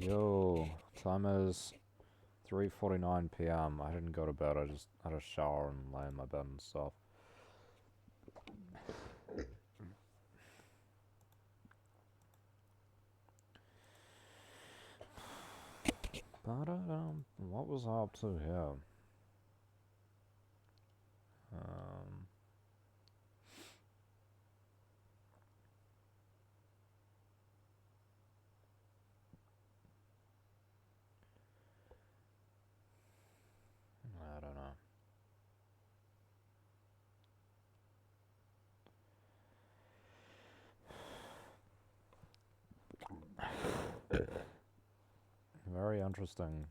Yo, time is 3:49 p.m. I didn't go to bed. I just had a shower and lay in my bed and stuff. But what was I up to here? Um, I don't know. Very interesting.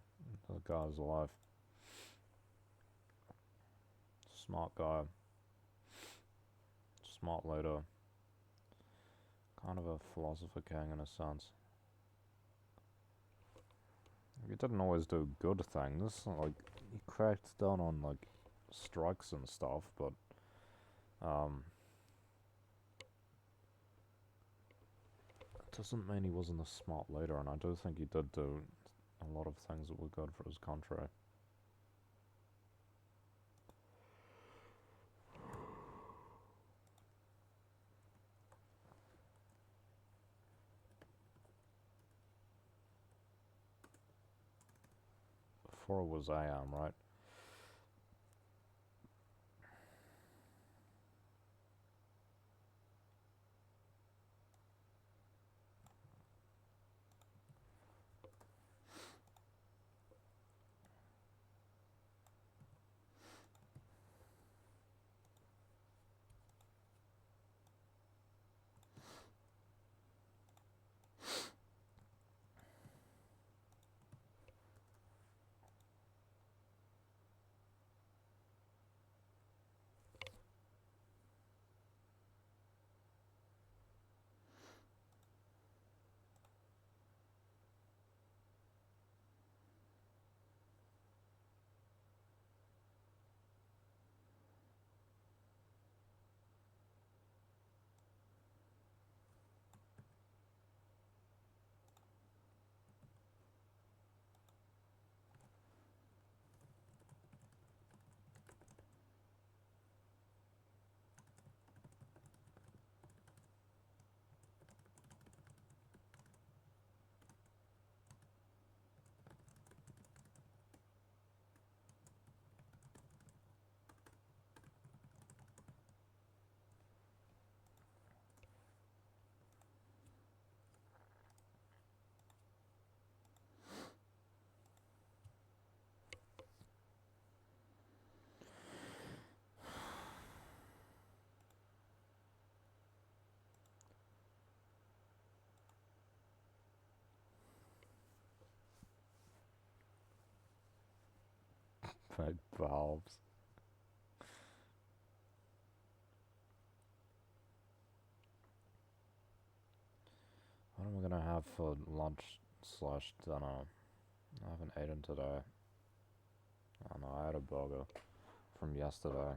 The guy's alive. Smart guy. Smart leader. Kind of a philosopher king in a sense. He didn't always do good things. Like he cracked down on like strikes and stuff, but um, it doesn't mean he wasn't a smart leader. And I do think he did do a lot of things that were good for his country. Before it was AM, right? Big valves. What am I gonna have for lunch slash dinner? I haven't eaten today. I know I had a burger from yesterday.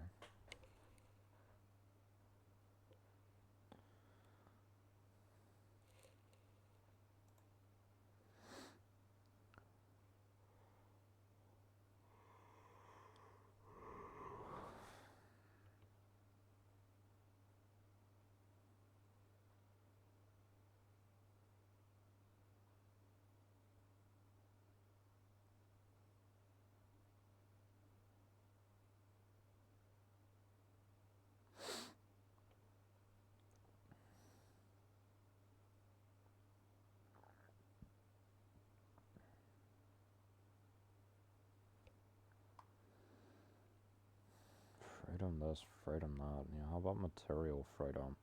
Freedom this, freedom that. You know, how about material freedom?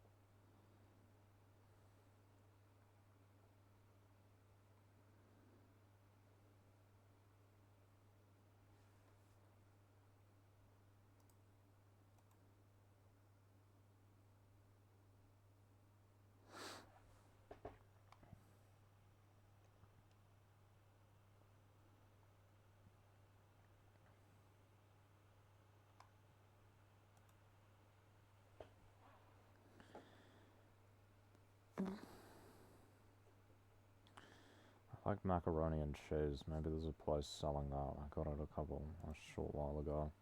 Like macaroni and cheese. Maybe there's a place selling that. I got it a short while ago.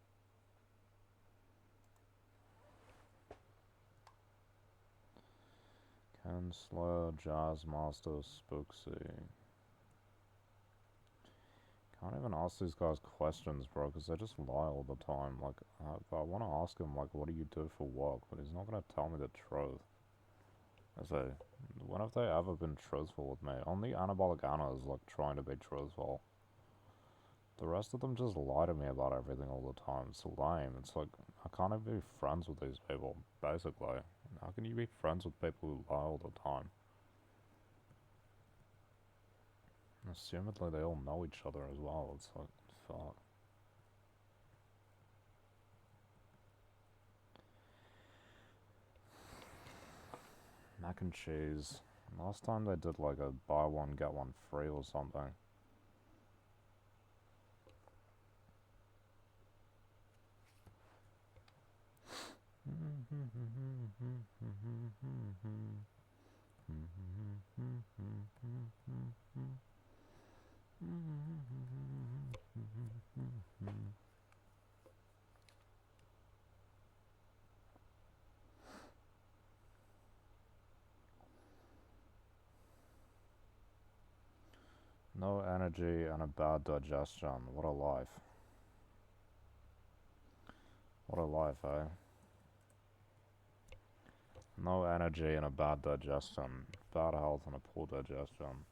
Ken Slayer, Jazz Master, Spooksy. Can't even ask these guys questions, bro, because they just lie all the time. Like, I want to ask him, like, what do you do for work? But he's not going to tell me the truth. I say, when have they ever been truthful with me? Only Anabolic Anna is, like, trying to be truthful. The rest of them just lie to me about everything all the time. It's lame. It's like, I can't even be friends with these people, basically. How can you be friends with people who lie all the time? Assumedly they all know each other as well. It's like, fuck. Mac and cheese. Last time they did like a buy one get one free or something. No energy and a bad digestion. What a life. What a life, eh? No energy and a bad digestion. Bad health and a poor digestion.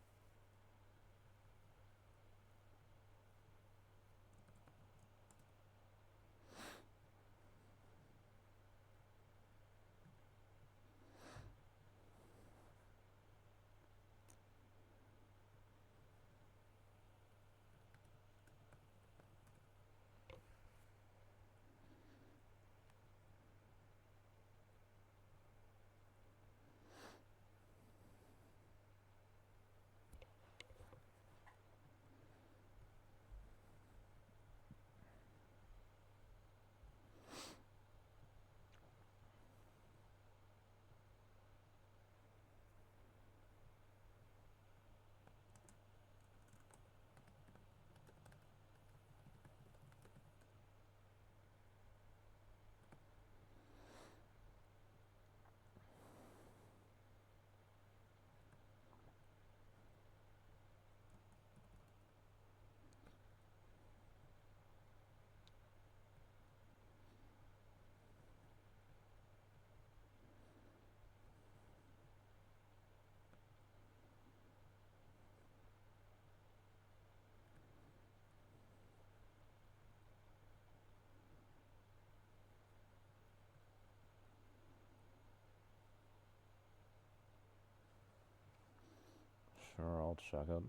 Sure, I'll check it.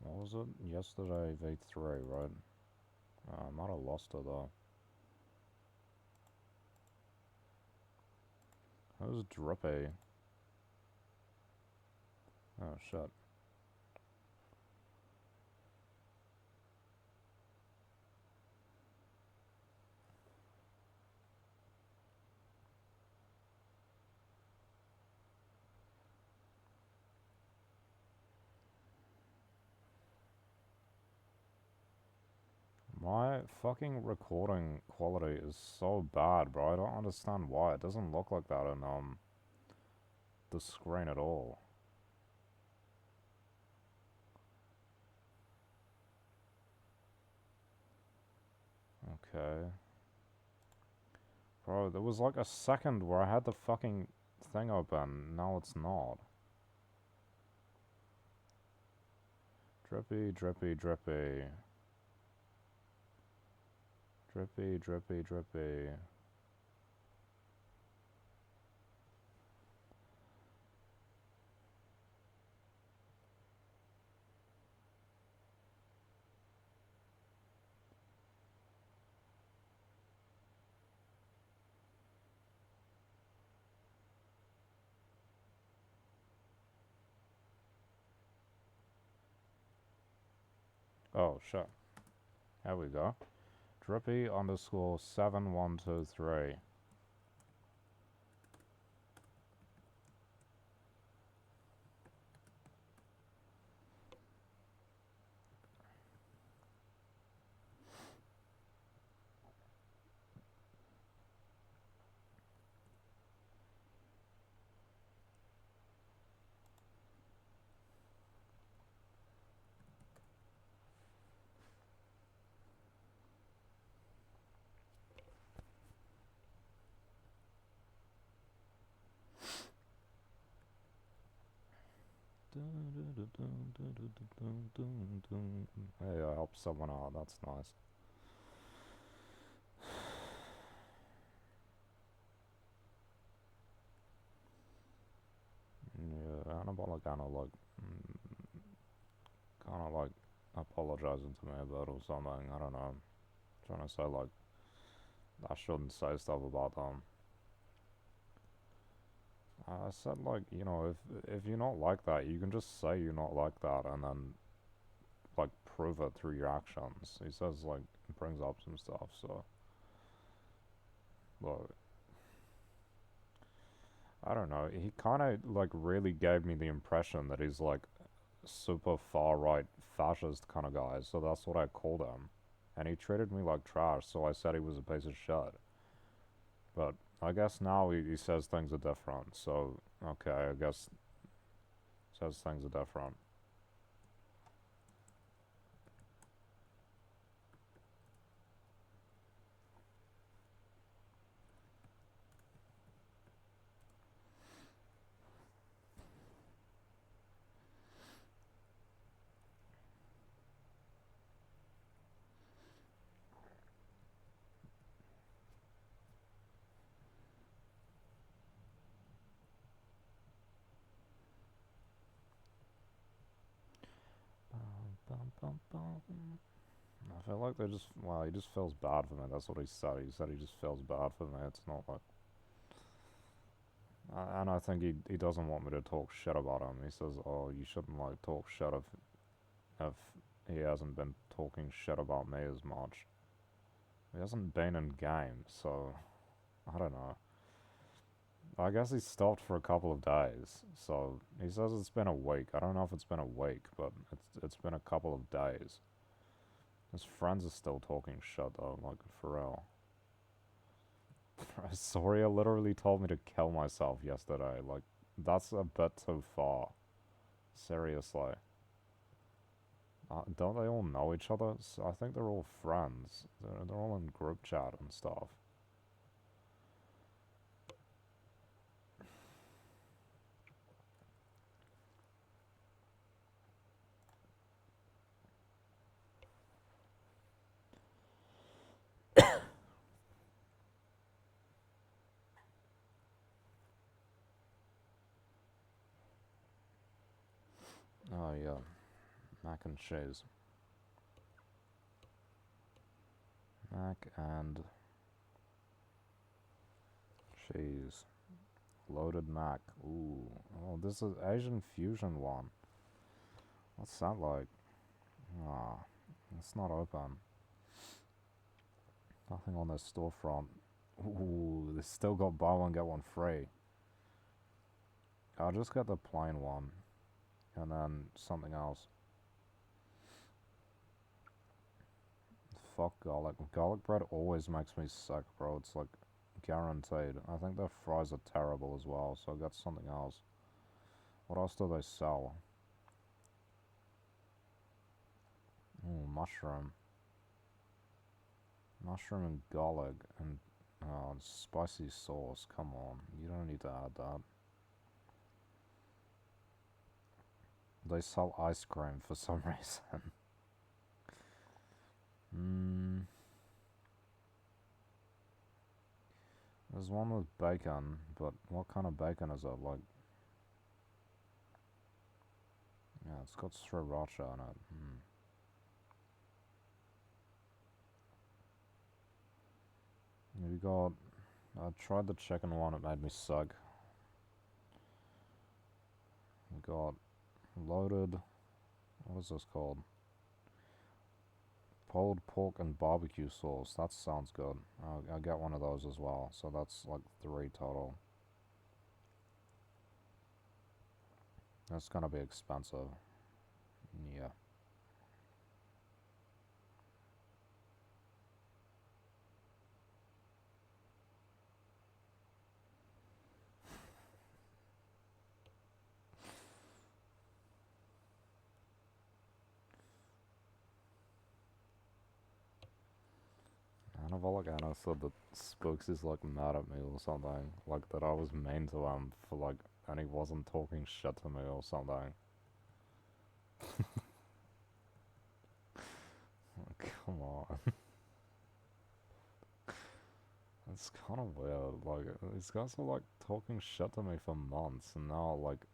What was it? Yesterday, V3, right? I might have lost it though. Who's Drippy? Oh shit. My fucking recording quality is so bad, bro. I don't understand why. It doesn't look like that on the screen at all. Okay. Bro, there was like a second where I had the fucking thing open. Now it's not. Drippy, drippy, drippy. Drippy, drippy, drippy. Oh, shit. There we go. Drippy underscore 7123. Hey, I helped someone out. That's nice. Yeah, Anabolic kind of like, kind of like apologizing to me about or something. I don't know. Trying to say like I shouldn't say stuff about them. I said like if you're not like that, you can just say you're not like that and then like prove it through your actions. He says like brings up some stuff. So look, I don't know. He kind of like really gave me the impression that he's like super far right fascist kind of guy. So that's what I called him, and he treated me like trash. So I said he was a piece of shit. But I guess now he says things are different. So okay, I guess says things are different. Bum, bum, bum. I feel like they just, well, he just feels bad for me. That's what he said. He said he just feels bad for me. It's not like, and I think he doesn't want me to talk shit about him. He says, oh, you shouldn't like talk shit if he hasn't been talking shit about me as much. He hasn't been in game, so I don't know. I guess he stopped for a couple of days. So he says it's been a week. I don't know if it's been a week, but it's been a couple of days. His friends are still talking shit though, like for real. Soria literally told me to kill myself yesterday. Like, that's a bit too far. Seriously. Don't they all know each other? I think they're all friends. They're all in group chat and stuff. Oh yeah, mac and cheese. Mac and cheese. Loaded mac. Ooh. Oh, this is Asian fusion one. What's that like? Ah, it's not open. Nothing on their storefront. Ooh, they still got buy one get one free. I'll just get the plain one, and then something else. Fuck garlic. Garlic bread always makes me sick, bro. It's like guaranteed. I think their fries are terrible as well, so I got something else. What else do they sell? Ooh, mushroom. Mushroom and garlic and spicy sauce. Come on, you don't need to add that. They sell ice cream for some reason. Hmm. There's one with bacon, but what kind of bacon is it? Like, yeah, it's got sriracha in it. We got. I tried the chicken one. It made me sick. We got loaded. What is this called? Pulled pork and barbecue sauce. That sounds good. I'll get one of those as well. So that's like 3 total. That's gonna be expensive. Yeah. Anabolic Anna said that Spooks is like mad at me or something. Like that I was mean to him for like, and he wasn't talking shit to me or something. Come on. It's kind of weird. Like, these guys were like talking shit to me for months, and now, like,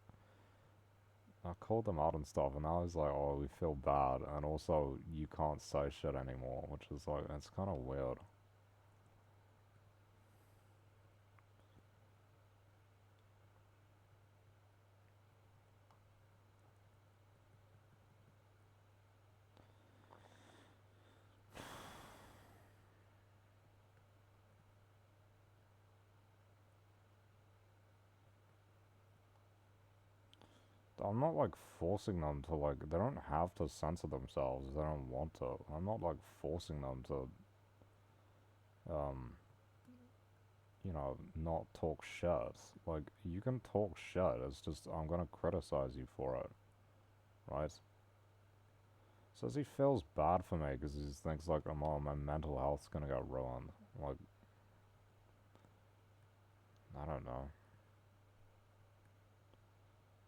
I called them out and stuff, and now it's like, oh, we feel bad, and also you can't say shit anymore, which is like, it's kind of weird. I'm not like forcing them to like, they don't have to censor themselves if they don't want to. I'm not like forcing them to, um, you know, not talk shit. Like, you can talk shit, it's just, I'm gonna criticize you for it, right? Says he feels bad for me because he thinks like, oh, my mental health's gonna get ruined. Like, I don't know.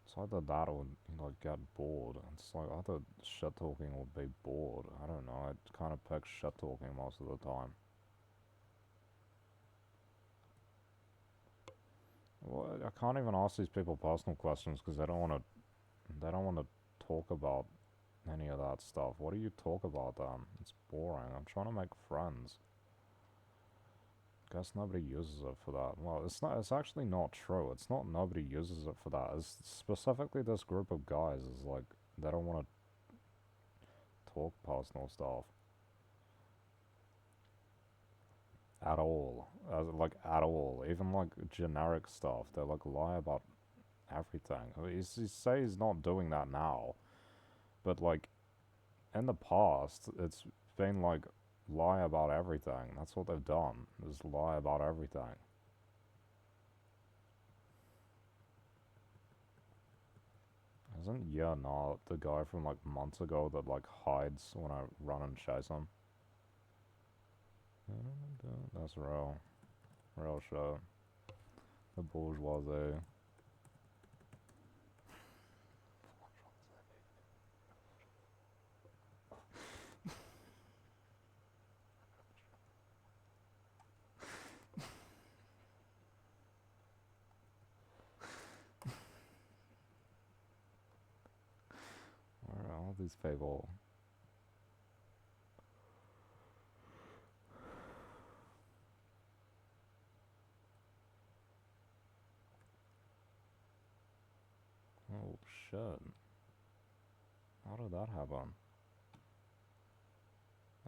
It's either that or like get bored. It's like either shit talking or be bored. I don't know. I kind of pick shit talking most of the time. Well, I can't even ask these people personal questions because they don't want to. They don't want to talk about any of that stuff. What do you talk about then? It's boring. I'm trying to make friends. Guess nobody uses it for that. Well, it's not. It's actually not true. It's not nobody uses it for that. It's specifically this group of guys is like they don't want to talk personal stuff at all. Like at all. Even like generic stuff. They like lie about everything. I mean, he say he's not doing that now, but like in the past, it's been like lie about everything. That's what they've done. Is lie about everything. Isn't not the guy from like months ago that like hides when I run and chase him? That's real shit. The bourgeoisie. Where are all these people? Oh shit. How did that happen?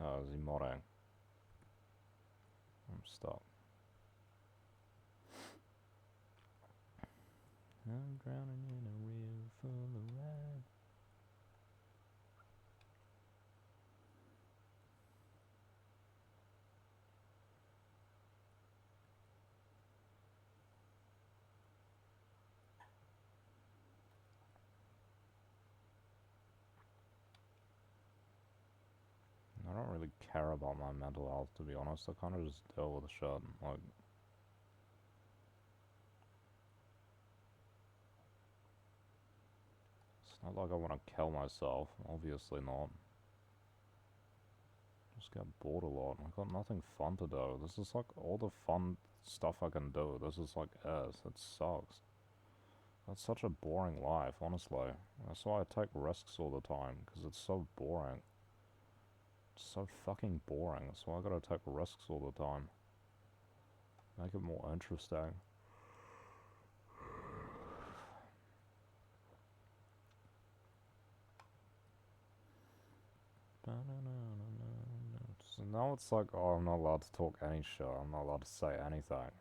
Oh, is he modding? I'm stuck. I'm drowning in a river full of lead. I don't really care about my mental health, to be honest. I kind of just deal with the shit. Like, it's not like I want to kill myself. Obviously not. Just get bored a lot. I got nothing fun to do. This is like all the fun stuff I can do. This is like it sucks. That's such a boring life, honestly. That's why I take risks all the time, because it's so boring. It's so fucking boring. That's why I gotta take risks all the time. Make it more interesting. So now it's like, oh, I'm not allowed to talk any shit. I'm not allowed to say anything.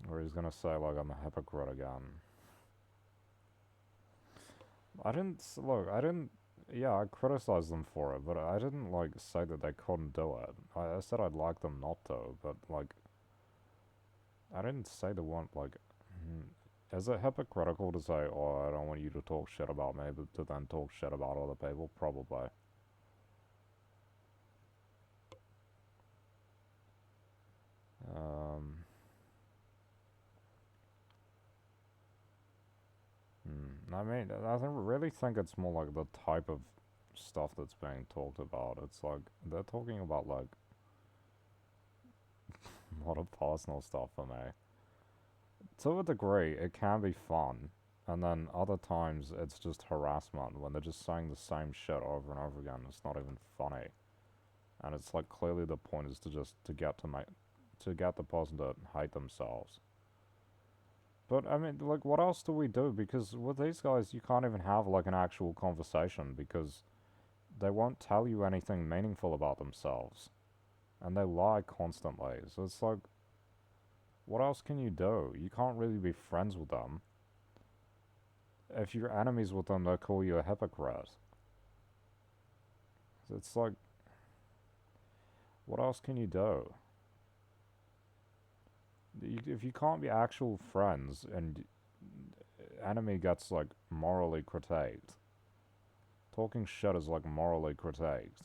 Or he's gonna say, like, I'm a hypocrite again. I didn't, look, I didn't, yeah, I criticized them for it, but I didn't, like, say that they couldn't do it. I said I'd like them not to, but, like, I didn't say they weren't, like, is it hypocritical to say, oh, I don't want you to talk shit about me, but to then talk shit about other people? Probably. I mean, really think it's more like the type of stuff that's being talked about. It's like, they're talking about like a lot of personal stuff for me. To a degree, it can be fun, and then other times it's just harassment when they're just saying the same shit over and over again. It's not even funny, and it's like clearly the point is to just to get the person to hate themselves. But I mean, like, what else do we do? Because with these guys, you can't even have like an actual conversation because they won't tell you anything meaningful about themselves, and they lie constantly. So it's like, what else can you do? You can't really be friends with them. If you're enemies with them, they'll call you a hypocrite. So it's like, what else can you do? If you can't be actual friends and enemy gets like morally critiqued, talking shit is like morally critiqued.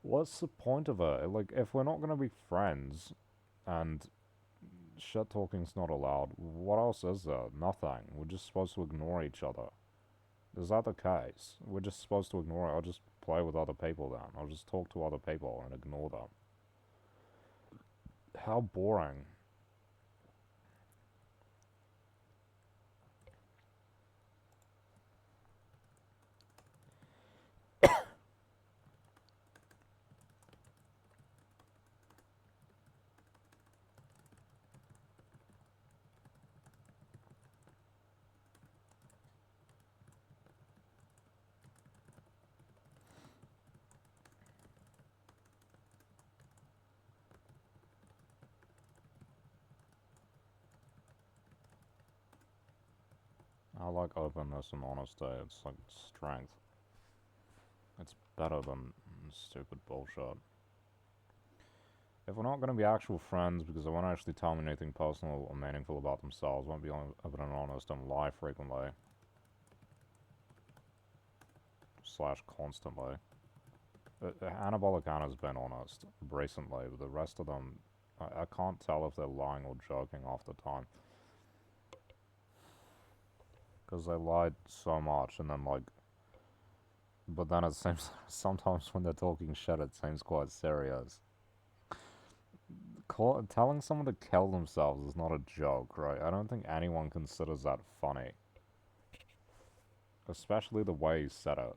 What's the point of it? Like, if we're not gonna be friends and shit talking's not allowed, what else is there? Nothing. We're just supposed to ignore each other. Is that the case? We're just supposed to ignore it. I'll just play with other people then. I'll just talk to other people and ignore them. How boring. I like openness and honesty. It's like strength. It's better than stupid bullshit. If we're not going to be actual friends because they won't actually tell me anything personal or meaningful about themselves, won't be open and honest, and lie frequently, slash constantly. Anabolic Anna's been honest recently, but the rest of them, I can't tell if they're lying or joking half the time. Because they lied so much, and then like, but then it seems sometimes when they're talking shit, it seems quite serious. Telling someone to kill themselves is not a joke, right? I don't think anyone considers that funny. Especially the way he said it.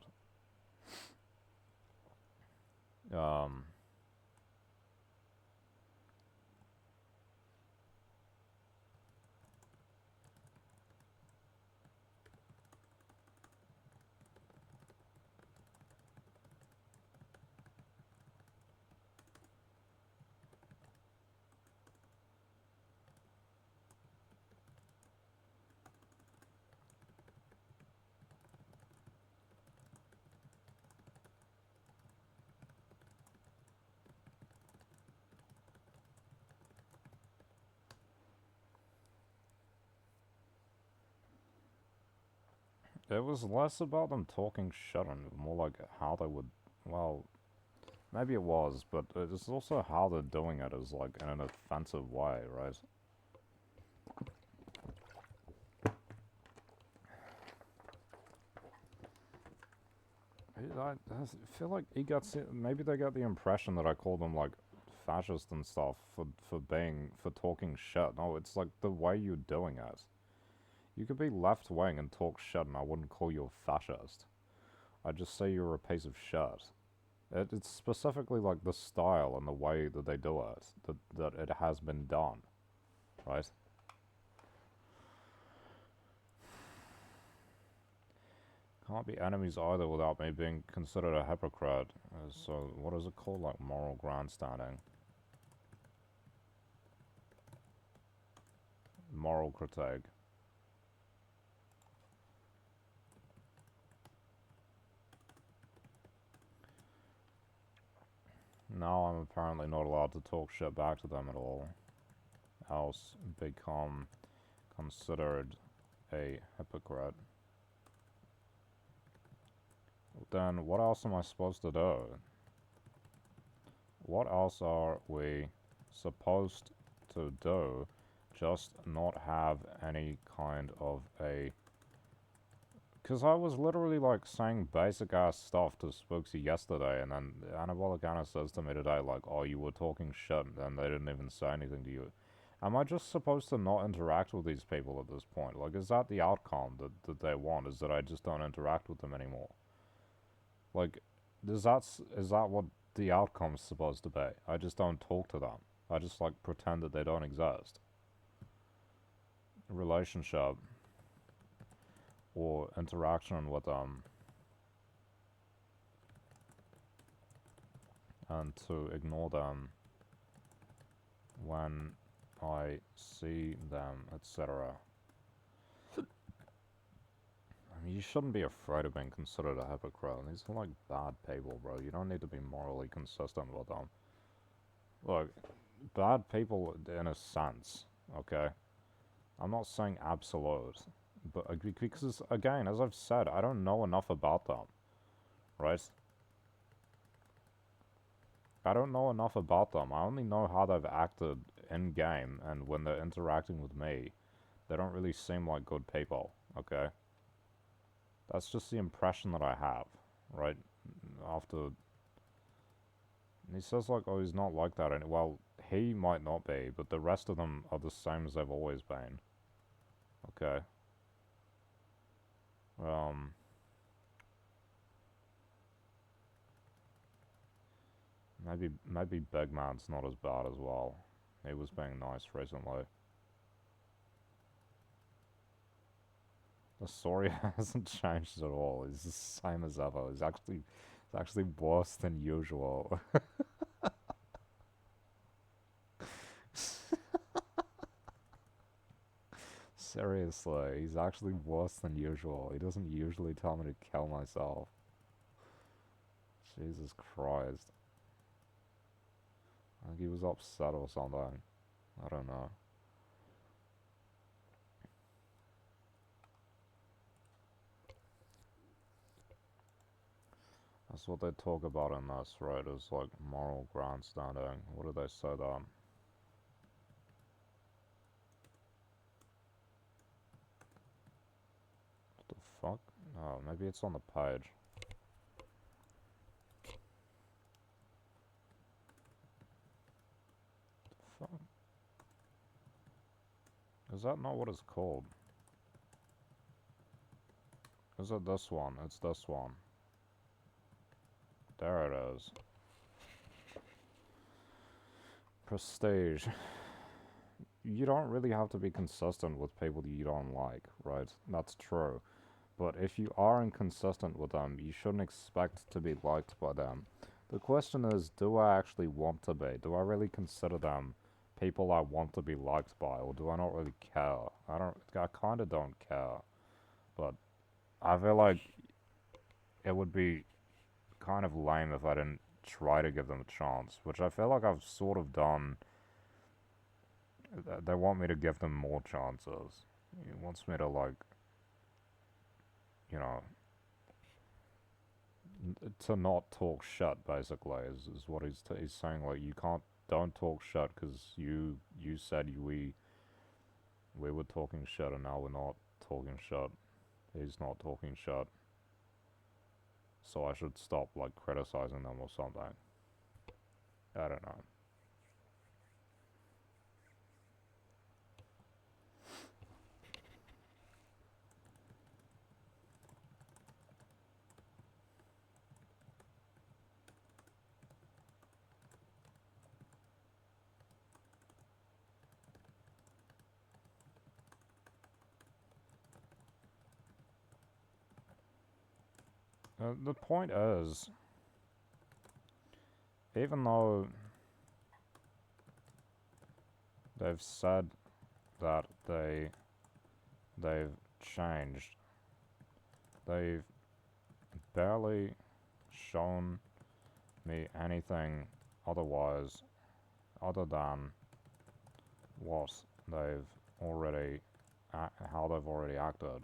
It was less about them talking shit and more like how they would, well, maybe it was, but it's also how they're doing it is like in an offensive way, right? I feel like he got, maybe they got the impression that I called them like fascist and stuff for talking shit. No, it's like the way you're doing it. You could be left wing and talk shit, and I wouldn't call you a fascist. I'd just say you're a piece of shit. It's specifically like the style and the way that they do it that it has been done, right? Can't be enemies either without me being considered a hypocrite. So what is it called? Like moral grandstanding, moral critique. Now I'm apparently not allowed to talk shit back to them at all, else become considered a hypocrite. Then what else am I supposed to do? What else are we supposed to do, just not have any kind of a... Because I was literally, like, saying basic-ass stuff to Spooksy yesterday, and then Annabella kind of says to me today, like, oh, you were talking shit, and they didn't even say anything to you. Am I just supposed to not interact with these people at this point? Like, is that the outcome that they want, is that I just don't interact with them anymore? Like, is that what the outcome's supposed to be? I just don't talk to them. I just, like, pretend that they don't exist. Relationship or interaction with them, and to ignore them when I see them, etc. I mean, you shouldn't be afraid of being considered a hypocrite. These are like bad people, bro. You don't need to be morally consistent with them. Look, bad people in a sense, okay? I'm not saying absolute, but because, again, as I've said, I don't know enough about them, right? I don't know enough about them. I only know how they've acted in-game, and when they're interacting with me, they don't really seem like good people, okay? That's just the impression that I have, right? After... And he says, like, oh, he's not like that. And, well, he might not be, but the rest of them are the same as they've always been. Okay. Maybe Big Man's not as bad as well. He was being nice recently. The story hasn't changed at all. He's the same as ever. It's actually worse than usual. Seriously, he's actually worse than usual. He doesn't usually tell me to kill myself. Jesus Christ. I think he was upset or something. I don't know. That's what they talk about in this, right? Is like moral grandstanding. What do they say then? What the fuck? Oh, maybe it's on the page. What the fuck? Is that not what it's called? Is it this one? It's this one. There it is. Prestige. You don't really have to be consistent with people that you don't like, right? That's true. But if you are inconsistent with them, you shouldn't expect to be liked by them. The question is, do I actually want to be? Do I really consider them people I want to be liked by, or do I not really care? I kind of don't care. But I feel like it would be kind of lame if I didn't try to give them a chance, which I feel like I've sort of done. They want me to give them more chances. He wants me to, like, you know, to not talk shit, basically, is what he's saying. Like, don't talk shit because you said we were talking shit and now we're not talking shit. He's not talking shit. So I should stop, like, criticizing them or something. I don't know. The point is, even though they've said that they've changed, they've barely shown me anything otherwise other than what they've already how they've already acted.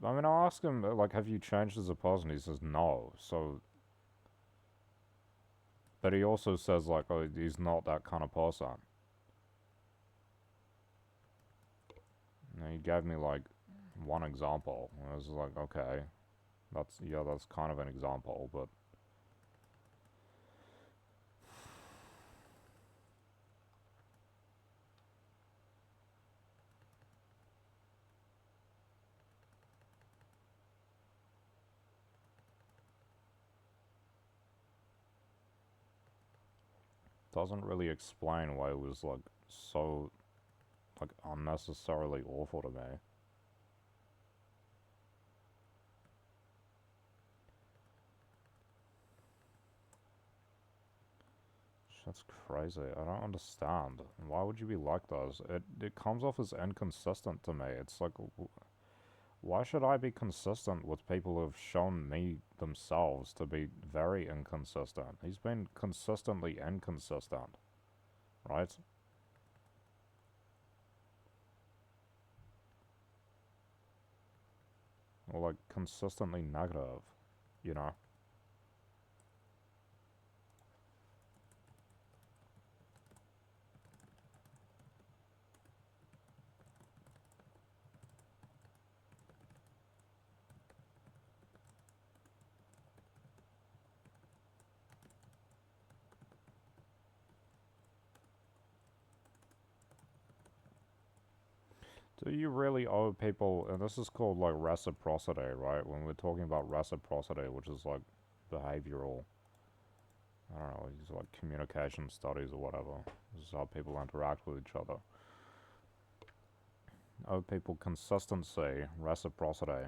I mean, I ask him, like, have you changed as a person? He says no. So, but he also says, like, oh, he's not that kind of person. And he gave me, like, one example. And I was like, okay, that's kind of an example, but doesn't really explain why it was, like, so, like, unnecessarily awful to me. That's crazy. I don't understand. Why would you be like this? It comes off as inconsistent to me. It's like, why should I be consistent with people who have shown me themselves to be very inconsistent? He's been consistently inconsistent, right? Or like consistently negative, you know? Do you really owe people, and this is called like reciprocity, right? When we're talking about reciprocity, which is like behavioral, I don't know, it's like communication studies or whatever. This is how people interact with each other. Owe people consistency, reciprocity.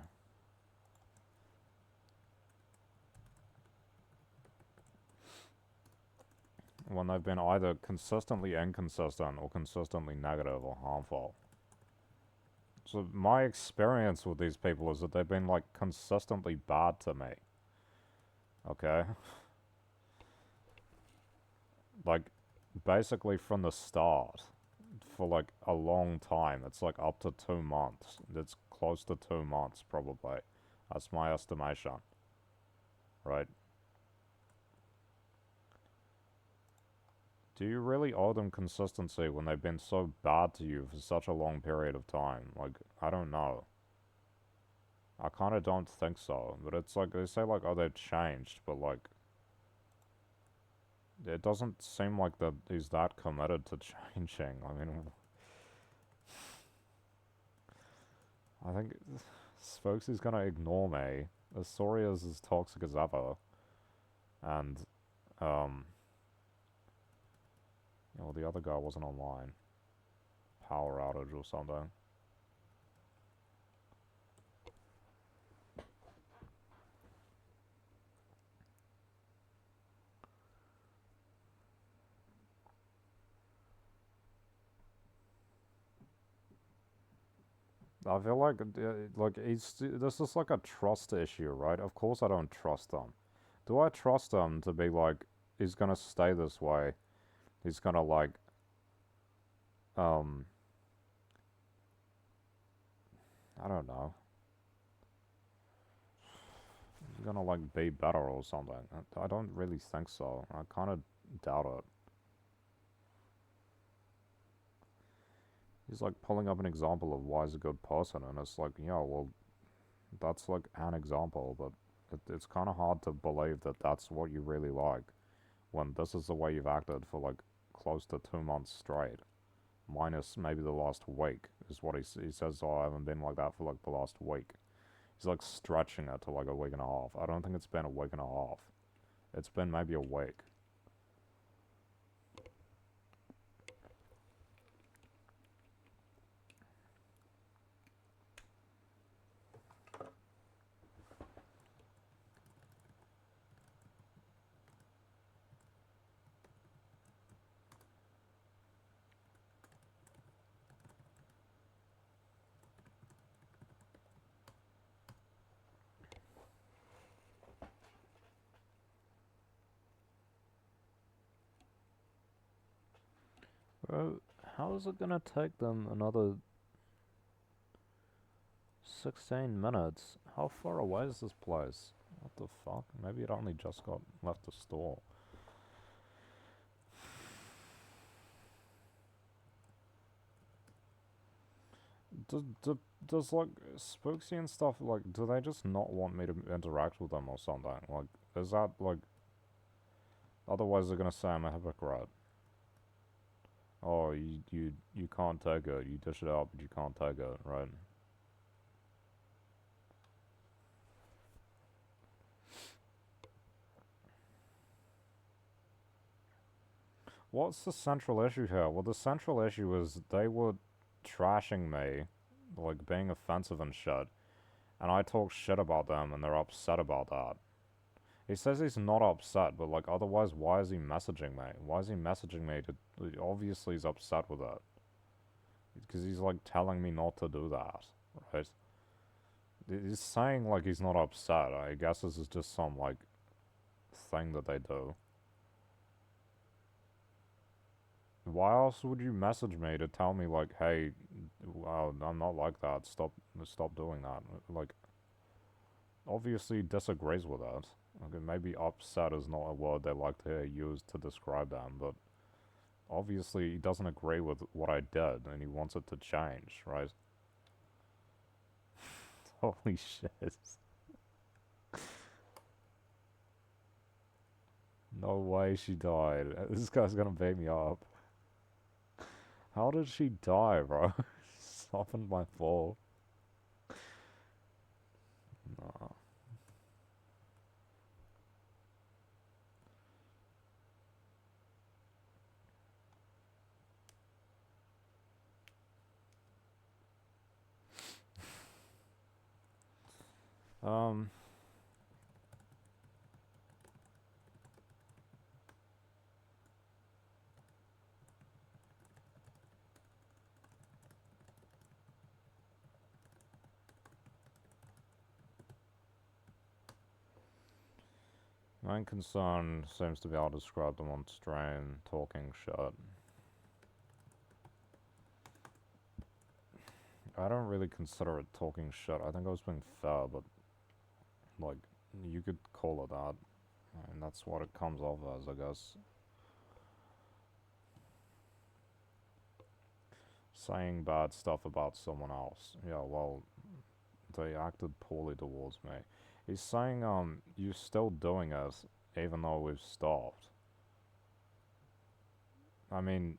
When they've been either consistently inconsistent or consistently negative or harmful. So my experience with these people is that they've been like consistently bad to me. Okay? Like basically from the start for like a long time. It's like up to 2 months. It's close to 2 months probably. That's my estimation. Right? Do you really owe them consistency when they've been so bad to you for such a long period of time? Like, I don't know. I kind of don't think so. But it's like, they say like, oh, they've changed. But like, it doesn't seem like that he's that committed to changing. I mean, I think Spokesy's gonna ignore me. Asoria's as toxic as ever. And, um, well, the other guy wasn't online. Power outage or something. I feel like this is like a trust issue, right? Of course I don't trust him. Do I trust him to be like, he's gonna stay this way? He's gonna like, um, I don't know. He's gonna like be better or something. I don't really think so. I kind of doubt it. He's like pulling up an example of why he's a good person, and it's like, yeah, well, that's like an example, but it's kind of hard to believe that that's what you really like when this is the way you've acted for like close to 2 months straight. Minus maybe the last week is what he says. Oh, I haven't been like that for like the last week. He's like stretching it to like a week and a half. I don't think it's been a week and a half. It's been maybe a week. Bro, how is it gonna take them another 16 minutes? How far away is this place? What the fuck? Maybe it only just got left the store. Does like Spooksy and stuff, like, do they just not want me to interact with them or something? Like, is that like, otherwise they're gonna say I'm a hypocrite. Oh, you can't take it. You dish it out, but you can't take it, right? What's the central issue here? Well, the central issue is they were trashing me, like being offensive and shit, and I talk shit about them and they're upset about that. He says he's not upset, but like otherwise why is he messaging me? Why is he messaging me to, obviously he's upset with it. Because he's like telling me not to do that, right? He's saying like he's not upset. I guess this is just some like thing that they do. Why else would you message me to tell me like, hey, wow, I'm not like that. Stop doing that. Like, obviously disagrees with that. Okay, maybe upset is not a word they like to hear used to describe them, but obviously he doesn't agree with what I did and he wants it to change, right? Holy shit. No way she died. This guy's gonna beat me up. How did she die, bro? Softened my fall. Nah. Um, Main concern seems to be I'll describe them on stream, talking shit. I don't really consider it talking shit. I think I was being fair, but like, you could call it that. And that's what it comes off as, I guess. Saying bad stuff about someone else. Yeah, well, they acted poorly towards me. He's saying, you're still doing it, even though we've stopped. I mean,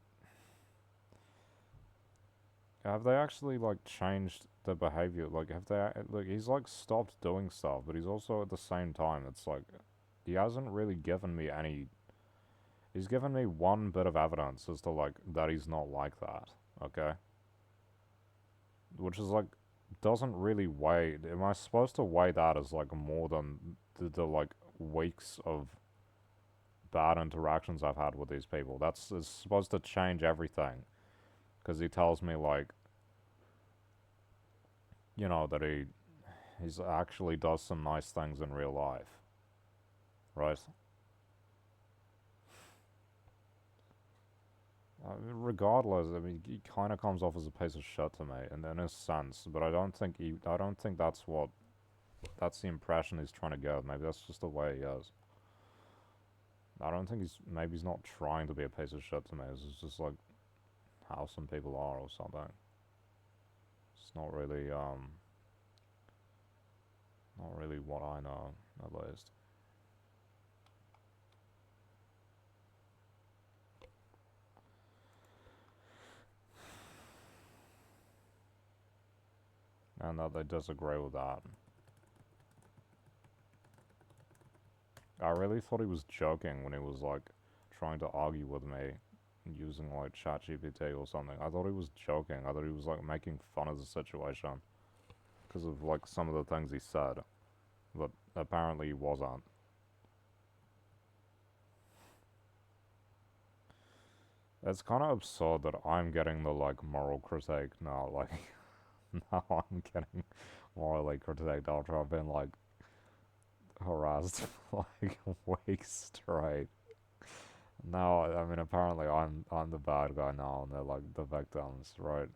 have they actually, like, changed their behavior? Like, have they, like, he's, like, stopped doing stuff, but he's also, at the same time, it's like, he hasn't really given me any, he's given me one bit of evidence as to, like, that he's not like that, okay? Which is, like, doesn't really weigh, am I supposed to weigh that as, like, more than the like, weeks of bad interactions I've had with these people? That's is supposed to change everything. Because he tells me, like, you know, that he's actually does some nice things in real life, right? Regardless, I mean, he kind of comes off as a piece of shit to me, in a sense. But I don't think that's the impression he's trying to give. Maybe that's just the way he is. I don't think maybe he's not trying to be a piece of shit to me. It's just like how some people are or something. It's not really what I know, at least. And that they disagree with that. I really thought he was joking when he was like trying to argue with me using like ChatGPT or something. I thought he was joking. I thought he was like making fun of the situation because of like some of the things he said, but apparently he wasn't. It's kind of absurd that I'm getting the like moral critique now. Like now I'm getting morally critiqued after I've been like harassed for like weeks straight. Now, I mean, apparently I'm the bad guy now, and they're like the victims, right?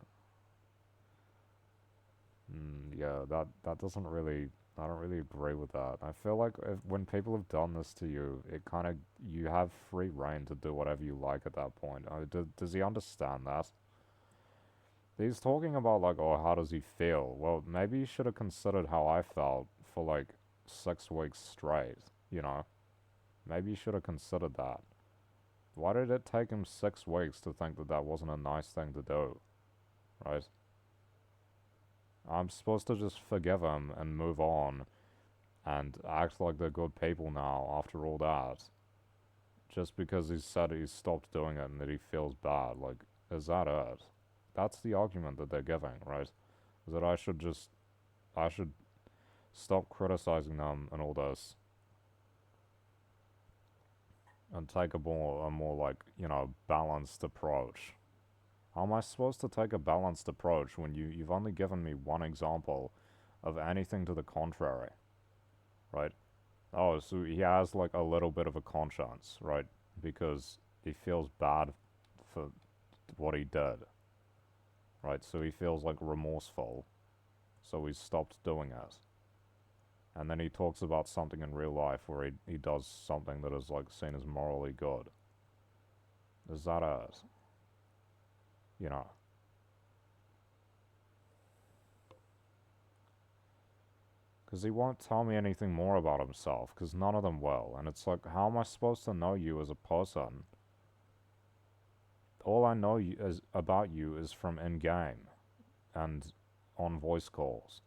Yeah, that doesn't really. I don't really agree with that. I feel like when people have done this to you, it kind of you have free reign to do whatever you like at that point. Does he understand that? He's talking about like, oh, how does he feel? Well, maybe you should have considered how I felt for like 6 weeks straight. You know, maybe you should have considered that. Why did it take him 6 weeks to think that that wasn't a nice thing to do? Right? I'm supposed to just forgive him and move on and act like they're good people now after all that. Just because he said he's stopped doing it and that he feels bad. Like, is that it? That's the argument that they're giving, right? Is that I should stop criticizing them and all this and take a more like, balanced approach. How am I supposed to take a balanced approach when you've only given me one example of anything to the contrary, right? Oh, so he has like a little bit of a conscience, right? Because he feels bad for what he did, right? So he feels like remorseful, so he's stopped doing it. And then he talks about something in real life where he does something that is like seen as morally good. Is that it? You know, because he won't tell me anything more about himself, because none of them will. And it's like, how am I supposed to know you as a person? All I know is about you is from in game and on voice calls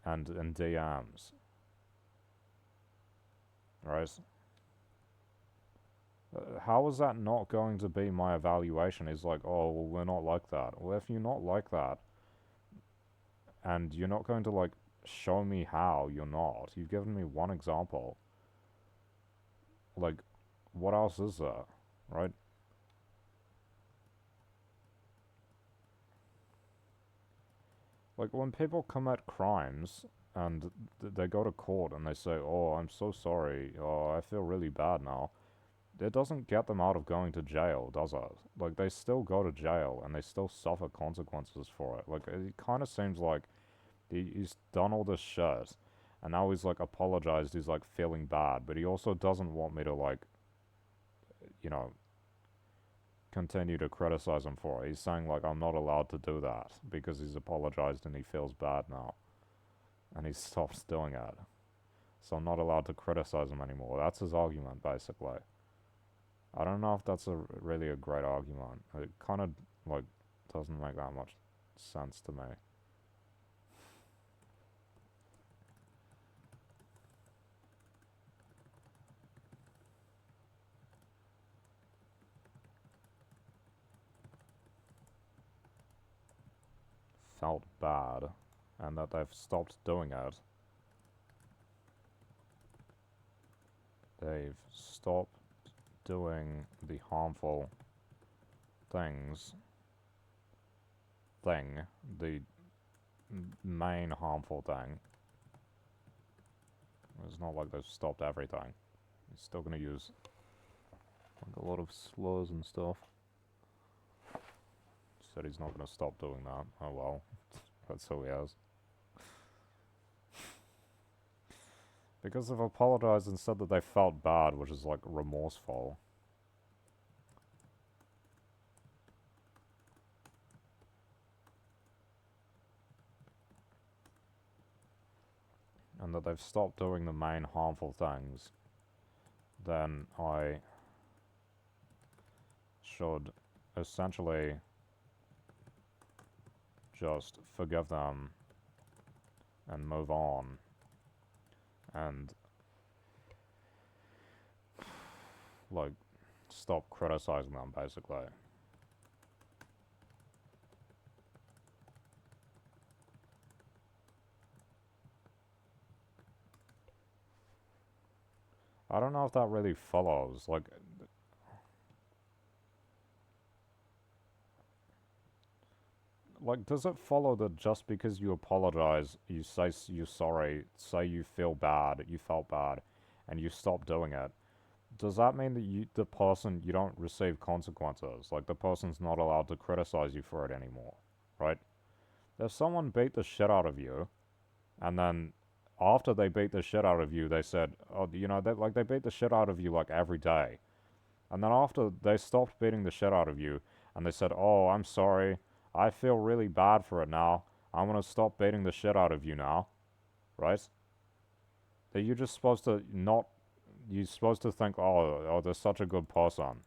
and in DMs, right? How is that not going to be my evaluation? He's like, oh, well, we're not like that. Well, if you're not like that, and you're not going to, like, show me how you're not, you've given me one example. Like, what else is there, right? Like, when people commit crimes and they go to court and they say, oh, I'm so sorry, oh, I feel really bad now, it doesn't get them out of going to jail, does it? Like, they still go to jail and they still suffer consequences for it. Like, it kind of seems like he's done all this shit and now he's like apologized, he's like feeling bad, but he also doesn't want me to, like, you know, continue to criticize him for it. He's saying, like, I'm not allowed to do that because he's apologized and he feels bad now and he stops doing it. So I'm not allowed to criticize him anymore. That's his argument, basically. I don't know if that's really a great argument. It kind of, like, doesn't make that much sense to me. Felt bad, and that they've stopped doing it. They've stopped doing the harmful things. The main harmful thing. It's not like they've stopped everything. He's still gonna use like a lot of slurs and stuff. Said he's not gonna stop doing that. Oh well, that's who he is. Because they've apologized and said that they felt bad, which is like remorseful. And that they've stopped doing the main harmful things, then I should essentially just forgive them and move on and, like, stop criticizing them, basically. I don't know if that really follows. Like, does it follow that just because you apologize, you say you're sorry, say you feel bad, you felt bad, and you stop doing it, does that mean that the person, you don't receive consequences? Like, the person's not allowed to criticize you for it anymore, right? If someone beat the shit out of you, and then after they beat the shit out of you, they said, oh, you know, they beat the shit out of you like every day. And then after they stopped beating the shit out of you, and they said, oh, I'm sorry, I feel really bad for it now. I'm gonna stop beating the shit out of you now, right? That you're just supposed to not, you're supposed to think, oh, they're such a good person.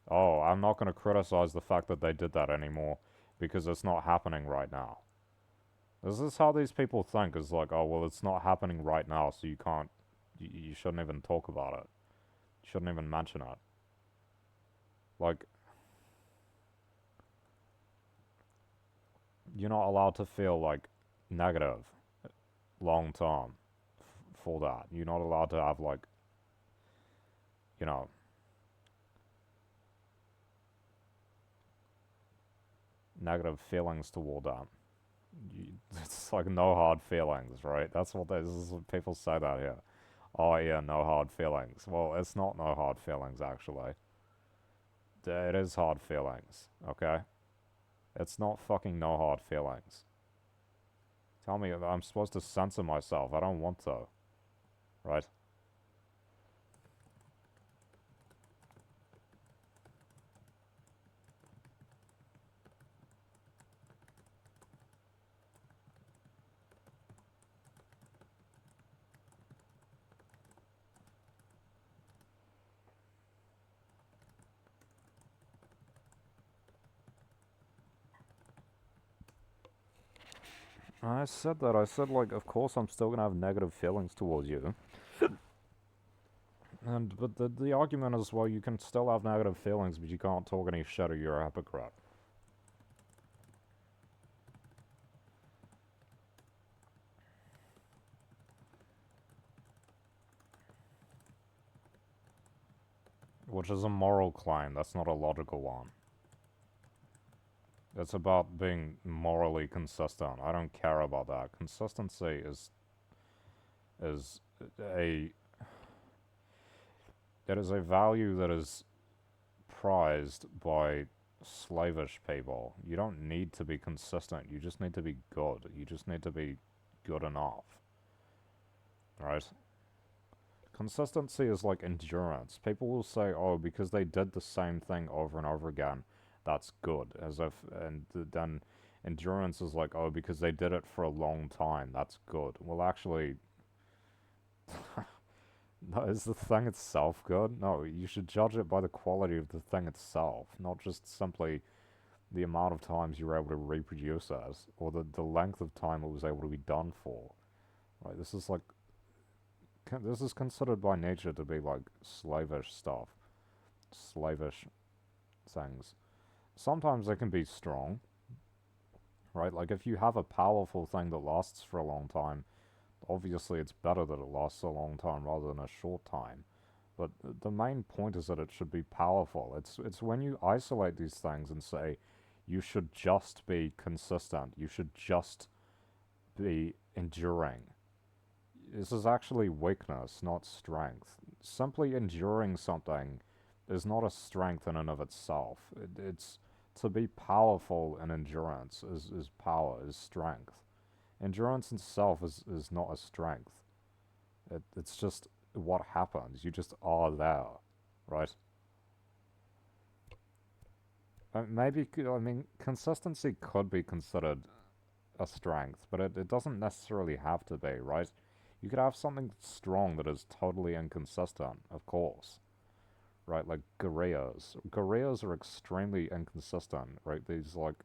Oh, I'm not gonna criticize the fact that they did that anymore because it's not happening right now. This is how these people think, is like, oh, well, it's not happening right now, so you can't, you shouldn't even talk about it. You shouldn't even mention it. Like, you're not allowed to feel, like, negative long term for that. You're not allowed to have, like, you know, negative feelings toward that. It's like no hard feelings, right? That's what this is what people say that here. Oh yeah, no hard feelings. Well, it's not no hard feelings actually. It is hard feelings, okay? It's not fucking no hard feelings. Tell me I'm supposed to censor myself. I don't want to, right? I said that. I said, like, of course I'm still gonna have negative feelings towards you. But the argument is, well, you can still have negative feelings, but you can't talk any shit or you're a hypocrite. Which is a moral claim, that's not a logical one. It's about being morally consistent. I don't care about that. Consistency is a it is a value that is prized by slavish people. You don't need to be consistent. You just need to be good. You just need to be good enough. Right? Consistency is like endurance. People will say, oh, because they did the same thing over and over again, that's good. As if, and then endurance is like, oh, because they did it for a long time, that's good. Well, actually, no, is the thing itself good? No, you should judge it by the quality of the thing itself, not just simply the amount of times you were able to reproduce it, or the length of time it was able to be done for. Right? This is considered by nature to be like slavish stuff, slavish things. Sometimes they can be strong, right? Like if you have a powerful thing that lasts for a long time, obviously it's better that it lasts a long time rather than a short time. But the main point is that it should be powerful. It's when you isolate these things and say you should just be consistent, you should just be enduring. This is actually weakness, not strength. Simply enduring something is not a strength in and of itself. It's to be powerful in endurance is power, is strength. Endurance itself is not a strength. It's just what happens. You just are there, right? Maybe, I mean, consistency could be considered a strength, but it doesn't necessarily have to be, right? You could have something strong that is totally inconsistent, of course, right? Like guerrillas. Guerrillas are extremely inconsistent, right? These, like,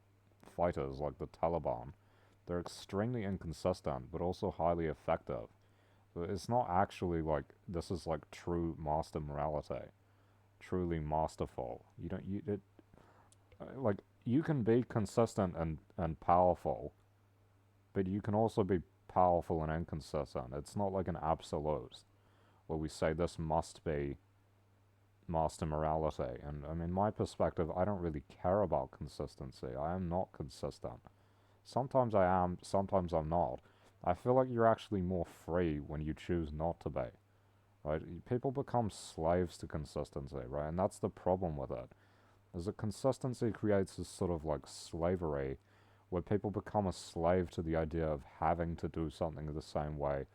fighters, like the Taliban, they're extremely inconsistent, but also highly effective. So it's not actually like, this is like true master morality, truly masterful. You don't, like, you can be consistent and powerful, but you can also be powerful and inconsistent. It's not like an absolute where we say this must be master morality. And I mean, my perspective, I don't really care about consistency. I am not consistent. Sometimes I am, sometimes I'm not. I feel like you're actually more free when you choose not to be, right? People become slaves to consistency, right? And that's the problem with it, is that consistency creates this sort of like slavery where people become a slave to the idea of having to do something the same way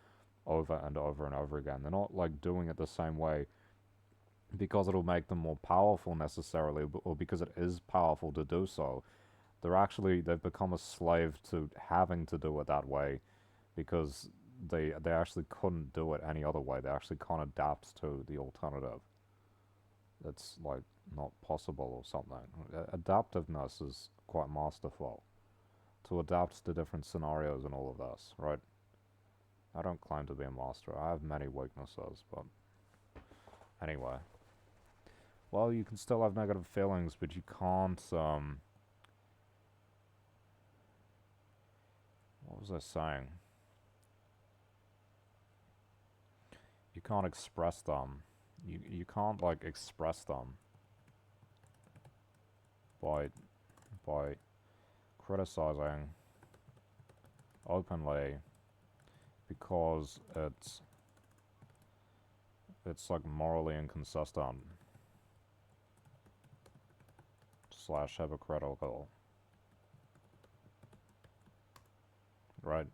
over and over and over again. They're not like doing it the same way because it'll make them more powerful necessarily, or because it is powerful to do so. They've become a slave to having to do it that way because they actually couldn't do it any other way. They actually can't adapt to the alternative. It's like not possible or something. Adaptiveness is quite masterful. To adapt to different scenarios and all of this, right? I don't claim to be a master. I have many weaknesses, but anyway. Well, you can still have negative feelings, but you can't, what was I saying? You can't express them. You can't, like, express them by criticizing openly because it's like morally inconsistent / hypocritical, right?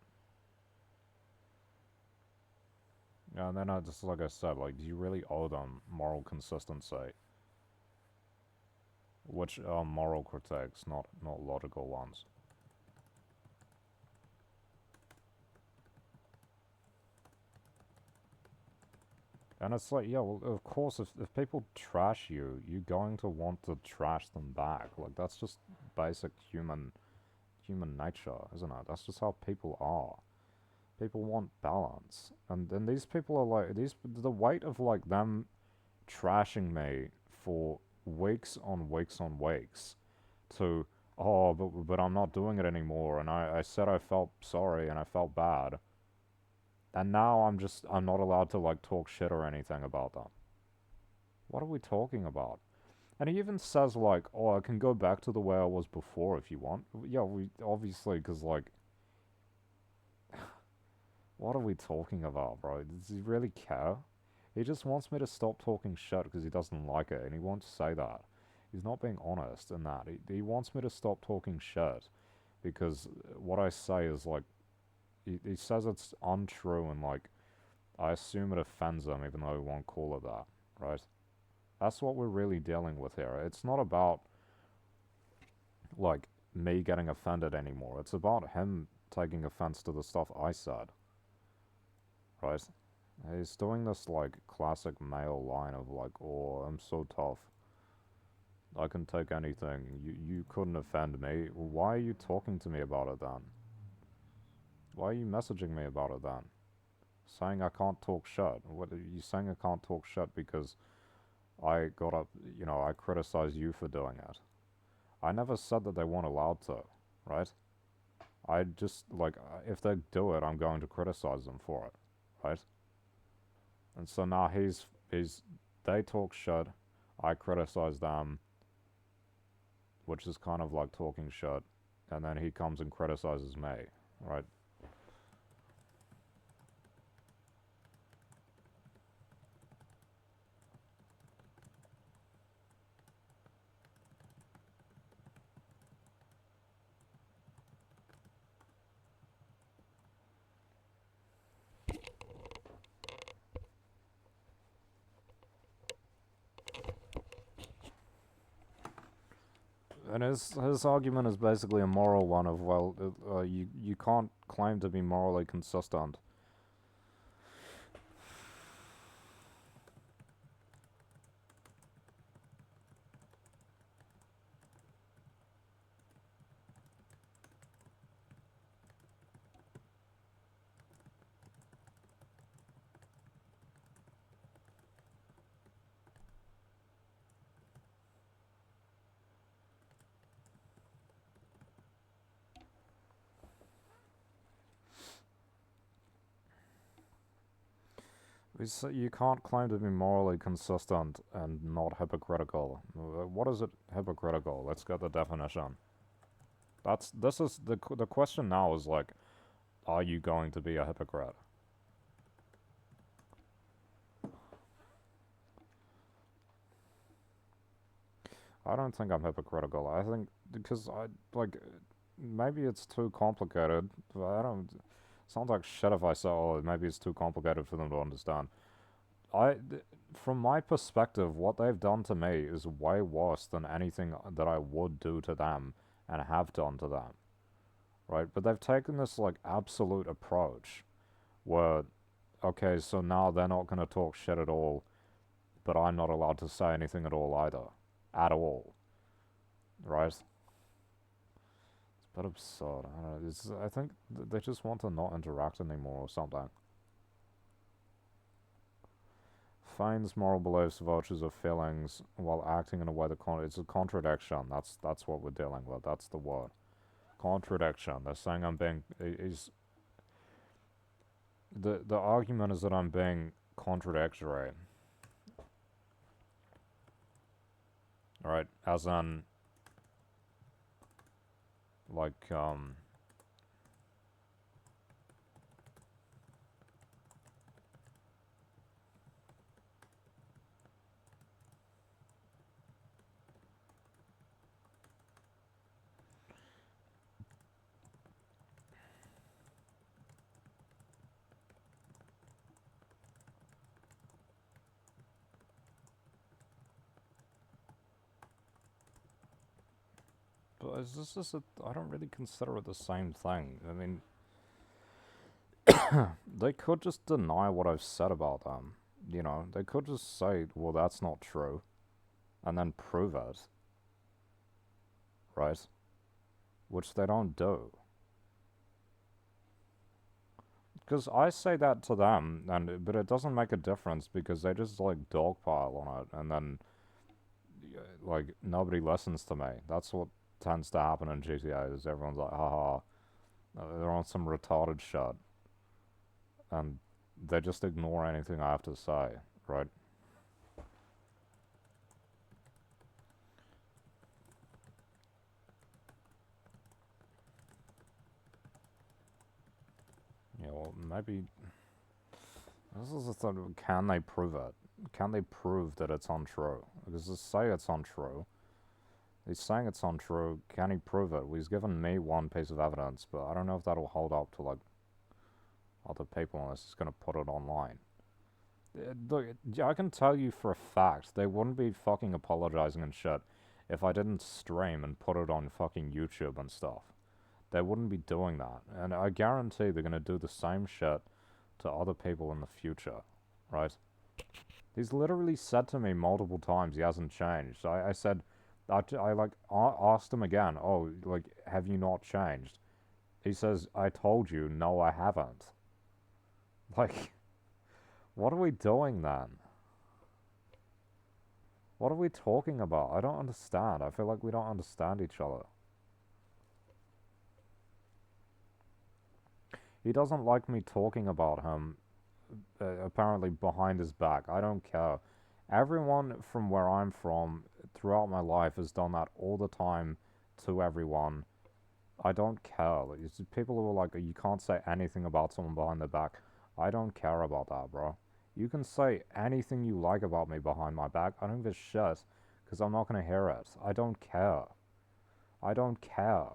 Yeah, and then just like I said, like, do you really owe them moral consistency? Which are moral critiques, not logical ones. And it's like, yeah, well, of course, if people trash you, you're going to want to trash them back. Like, that's just basic human nature, isn't it? That's just how people are. People want balance. And these people are like, the weight of, like, them trashing me for weeks on weeks on weeks to, oh, but I'm not doing it anymore, and I said I felt sorry and I felt bad. And now I'm not allowed to, like, talk shit or anything about them. What are we talking about? And he even says, like, oh, I can go back to the way I was before if you want. Yeah, we obviously, because, like, what are we talking about, bro? Does he really care? He just wants me to stop talking shit because he doesn't like it, and he won't say that. He's not being honest in that. He wants me to stop talking shit because what I say is, like, he says it's untrue, and, like, I assume it offends him even though he won't call it that, right? That's what we're really dealing with here. It's not about, like, me getting offended anymore. It's about him taking offense to the stuff I said, right? He's doing this, like, classic male line of, like, oh, I'm so tough. I can take anything. You couldn't offend me. Why are you talking to me about it then? Why are you messaging me about it then? Saying I can't talk shit. What are you saying? I can't talk shit because I got up, I criticized you for doing it. I never said that they weren't allowed to, right? I just, like, if they do it, I'm going to criticize them for it, right? And so now they talk shit, I criticize them, which is kind of like talking shit, and then he comes and criticizes me, right? And his argument is basically a moral one of, well, you can't claim to be morally consistent. You can't claim to be morally consistent and not hypocritical. What is it hypocritical? Let's get the definition. This is the question now is, like, are you going to be a hypocrite? I don't think I'm hypocritical. I think because I, like, maybe it's too complicated. But I don't. Sounds like shit if I say, oh, maybe it's too complicated for them to understand. From my perspective, what they've done to me is way worse than anything that I would do to them and have done to them, right? But they've taken this like absolute approach where, okay, so now they're not gonna talk shit at all, but I'm not allowed to say anything at all either, at all, right? It's a bit absurd. I don't know. I think they just want to not interact anymore or something. Feigns moral beliefs, virtues, or feelings while acting in a way that it's a contradiction. That's what we're dealing with. That's the word. Contradiction. They're saying I'm being. The argument is that I'm being contradictory. Right? As in, like, but is this just I don't really consider it the same thing. I mean, they could just deny what I've said about them. You know, they could just say, well, that's not true, and then prove it, right? Which they don't do. Because I say that to them, but it doesn't make a difference because they just like dogpile on it, and then like nobody listens to me. That's what tends to happen in GTA. Is everyone's like, haha, they're on some retarded shit, and they just ignore anything I have to say, right? Yeah, well, maybe this is the thing. Can they prove it? Can they prove that it's untrue? Because they say it's untrue. He's saying it's untrue. Can he prove it? Well, he's given me one piece of evidence, but I don't know if that'll hold up to like other people unless he's gonna put it online. Look, I can tell you for a fact they wouldn't be fucking apologizing and shit if I didn't stream and put it on fucking YouTube and stuff. They wouldn't be doing that, and I guarantee they're gonna do the same shit to other people in the future, right? He's literally said to me multiple times he hasn't changed. I said, I like asked him again, oh, like, have you not changed? He says, I told you, no, I haven't. Like, what are we doing then? What are we talking about? I don't understand. I feel like we don't understand each other. He doesn't like me talking about him, apparently behind his back. I don't care. Everyone from where I'm from throughout my life has done that all the time to everyone. I don't care. Like, it's people who are like, you can't say anything about someone behind their back. I don't care about that, bro. You can say anything you like about me behind my back. I don't give a shit, because I'm not going to hear it. I don't care. I don't care.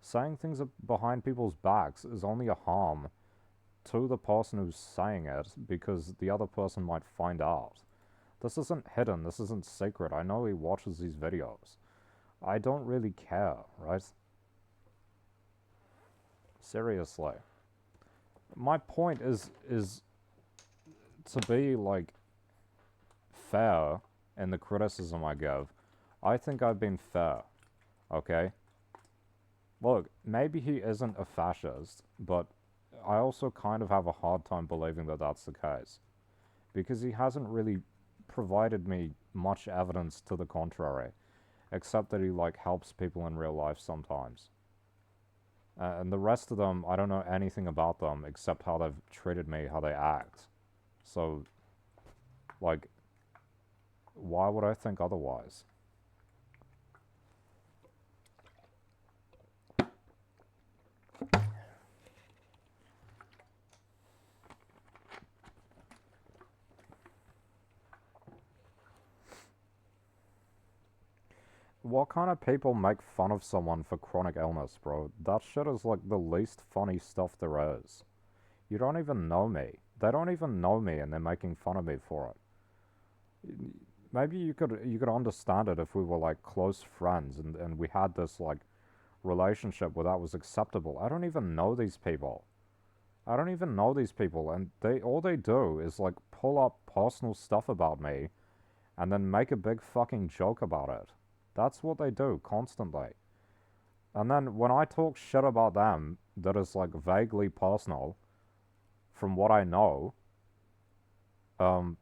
Saying things behind people's backs is only a harm to the person who's saying it, because the other person might find out. This isn't hidden. This isn't secret. I know he watches these videos. I don't really care, right? Seriously. My point is to be like fair in the criticism I give. I think I've been fair. Okay? Look, maybe he isn't a fascist, but I also kind of have a hard time believing that that's the case. Because he hasn't really provided me much evidence to the contrary, except that he like helps people in real life sometimes. And the rest of them, I don't know anything about them except how they've treated me, how they act. So, like, why would I think otherwise? what kind of people make fun of someone for chronic illness, bro? That shit is like the least funny stuff there is. You don't even know me. They don't even know me and they're making fun of me for it. Maybe you could understand it if we were like close friends and we had this like relationship where that was acceptable. I don't even know these people. I don't even know these people and all they do is like pull up personal stuff about me and then make a big fucking joke about it. That's what they do constantly. And then when I talk shit about them that is like vaguely personal from what I know, um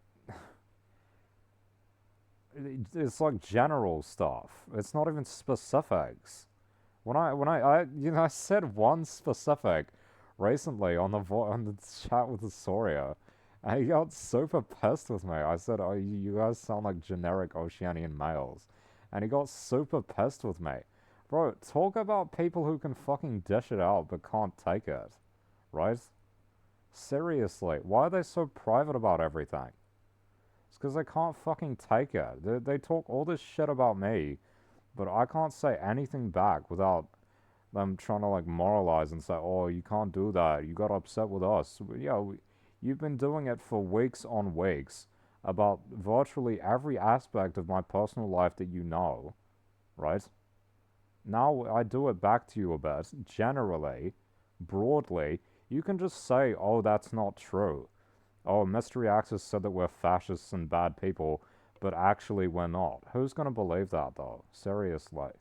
it's like general stuff. It's not even specifics. I said one specific recently on the chat with the Soria, and he got super pissed with me. I said, "Oh, you guys sound like generic Oceanian males," and he got super pissed with me. Bro, talk about people who can fucking dish it out but can't take it, right? Seriously, why are they so private about everything? It's because they can't fucking take it. They talk all this shit about me, but I can't say anything back without them trying to like moralize and say, "Oh, you can't do that. You got upset with us." Yeah, you've been doing it for weeks on weeks about virtually every aspect of my personal life that you know, right? Now I do it back to you a bit, generally, broadly. You can just say, "Oh, that's not true." Oh, Mystery Axis said that we're fascists and bad people, but actually we're not. Who's gonna believe that, though? Seriously.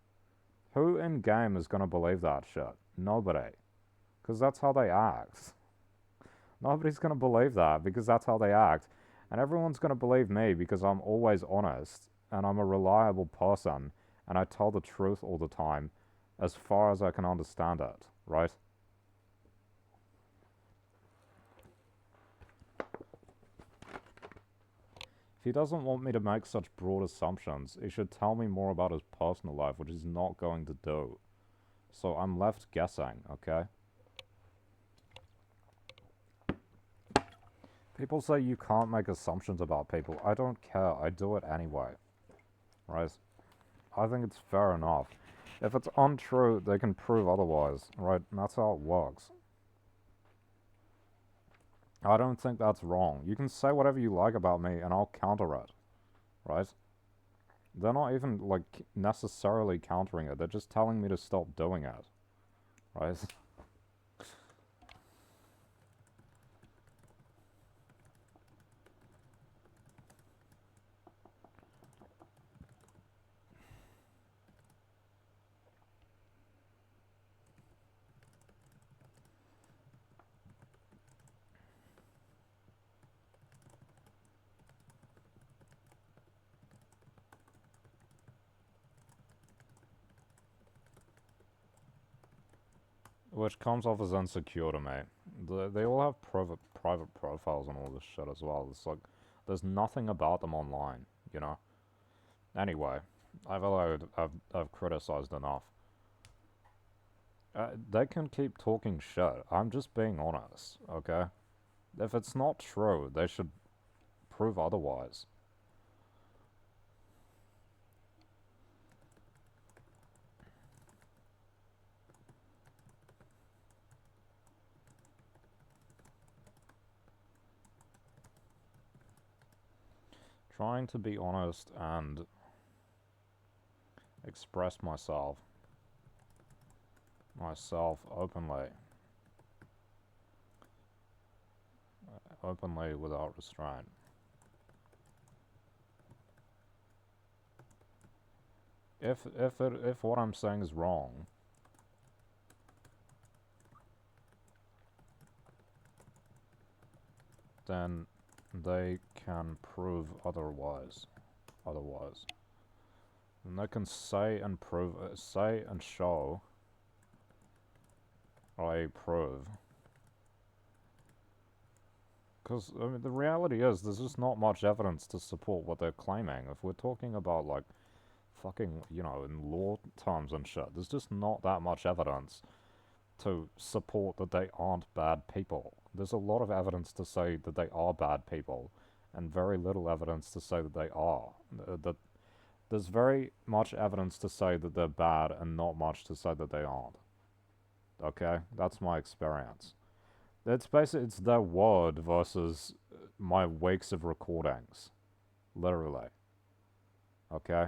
Who in game is gonna believe that shit? Nobody. Because that's how they act. Nobody's gonna believe that because that's how they act. And everyone's gonna believe me because I'm always honest, and I'm a reliable person, and I tell the truth all the time, as far as I can understand it, right? If he doesn't want me to make such broad assumptions, he should tell me more about his personal life, which he's not going to do. So I'm left guessing, okay? People say you can't make assumptions about people. I don't care. I do it anyway. Right? I think it's fair enough. If it's untrue, they can prove otherwise, right? And that's how it works. I don't think that's wrong. You can say whatever you like about me and I'll counter it, right? They're not even, like, necessarily countering it. They're just telling me to stop doing it, right? Which comes off as insecure to me. They all have private profiles and all this shit as well. It's like, there's nothing about them online, you know? Anyway, I've criticized enough. They can keep talking shit. I'm just being honest, okay? If it's not true, they should prove otherwise. Trying to be honest and express myself openly without restraint. If what I'm saying is wrong, then they can prove otherwise. And they can say and show, I prove. Because, I mean, the reality is, there's just not much evidence to support what they're claiming. If we're talking about, like, fucking, you know, in law terms and shit, there's just not that much evidence to support that they aren't bad people. There's a lot of evidence to say that they are bad people, and very little evidence to say that they are. That There's very much evidence to say that they're bad and not much to say that they aren't. Okay? That's my experience. It's basically, it's their word versus my weeks of recordings. Literally. Okay?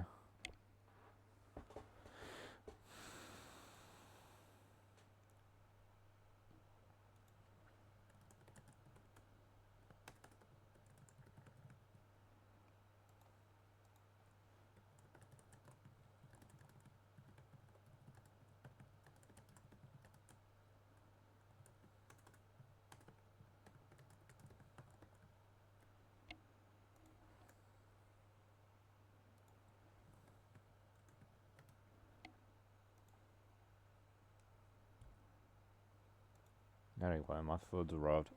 Anyway, my food's arrived.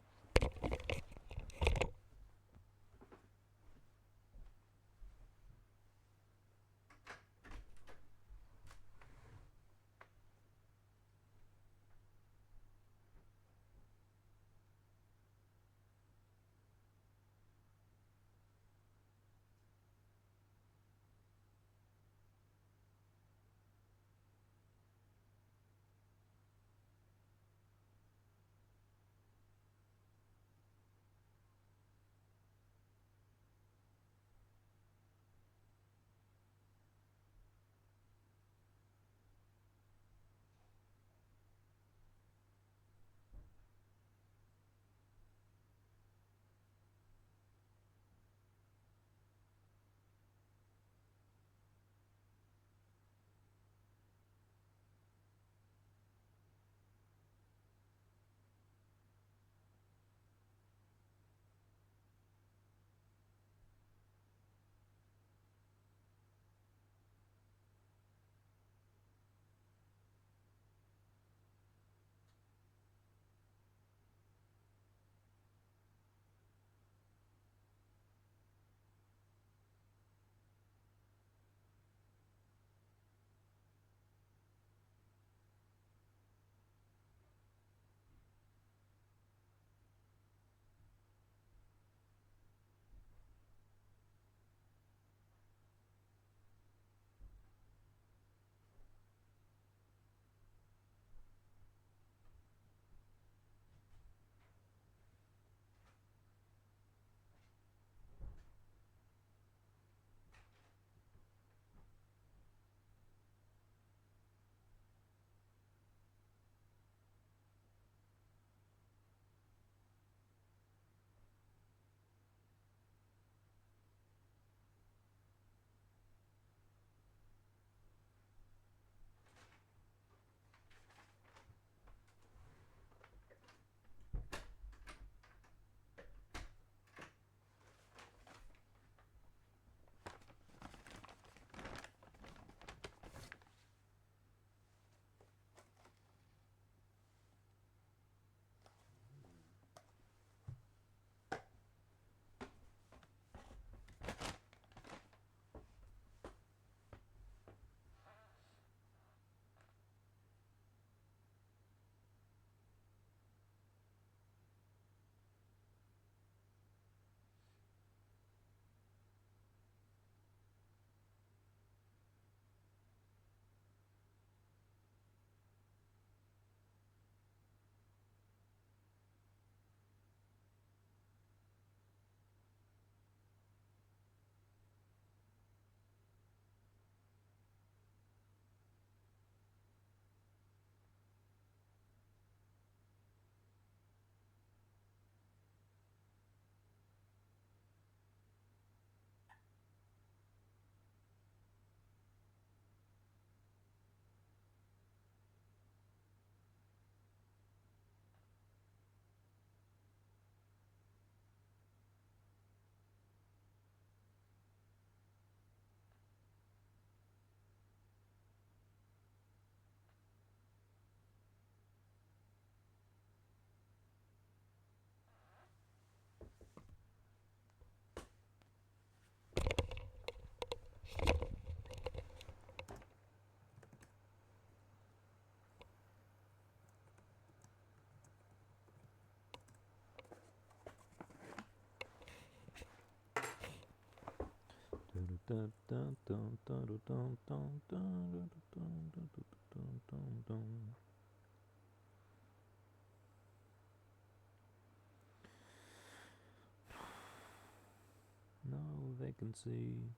No vacancy.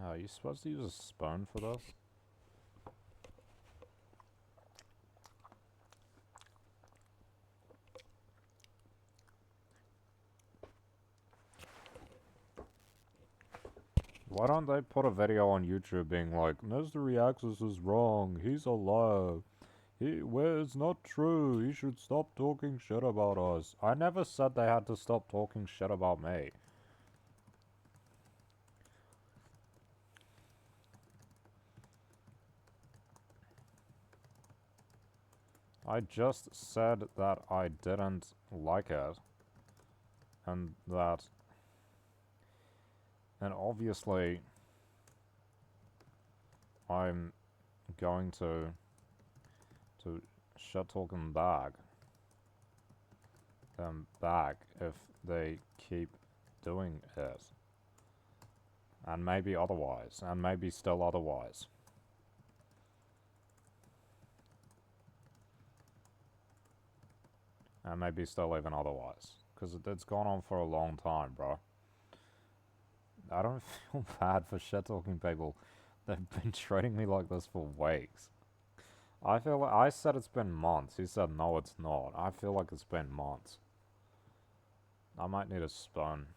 Are you supposed to use a spoon for this? Why don't they put a video on YouTube being like, Mystery Axis is wrong, he's a liar. It's not true, he should stop talking shit about us. I never said they had to stop talking shit about me. I just said that I didn't like it. And that... And obviously... I'm going to shit talk them back if they keep doing it. And maybe otherwise. And maybe still otherwise. And maybe still even otherwise. Because it's gone on for a long time, bro. I don't feel bad for shit-talking people. They've been treating me like this for weeks. I feel like I said it's been months. He said no, it's not. I feel like it's been months. I might need a spoon.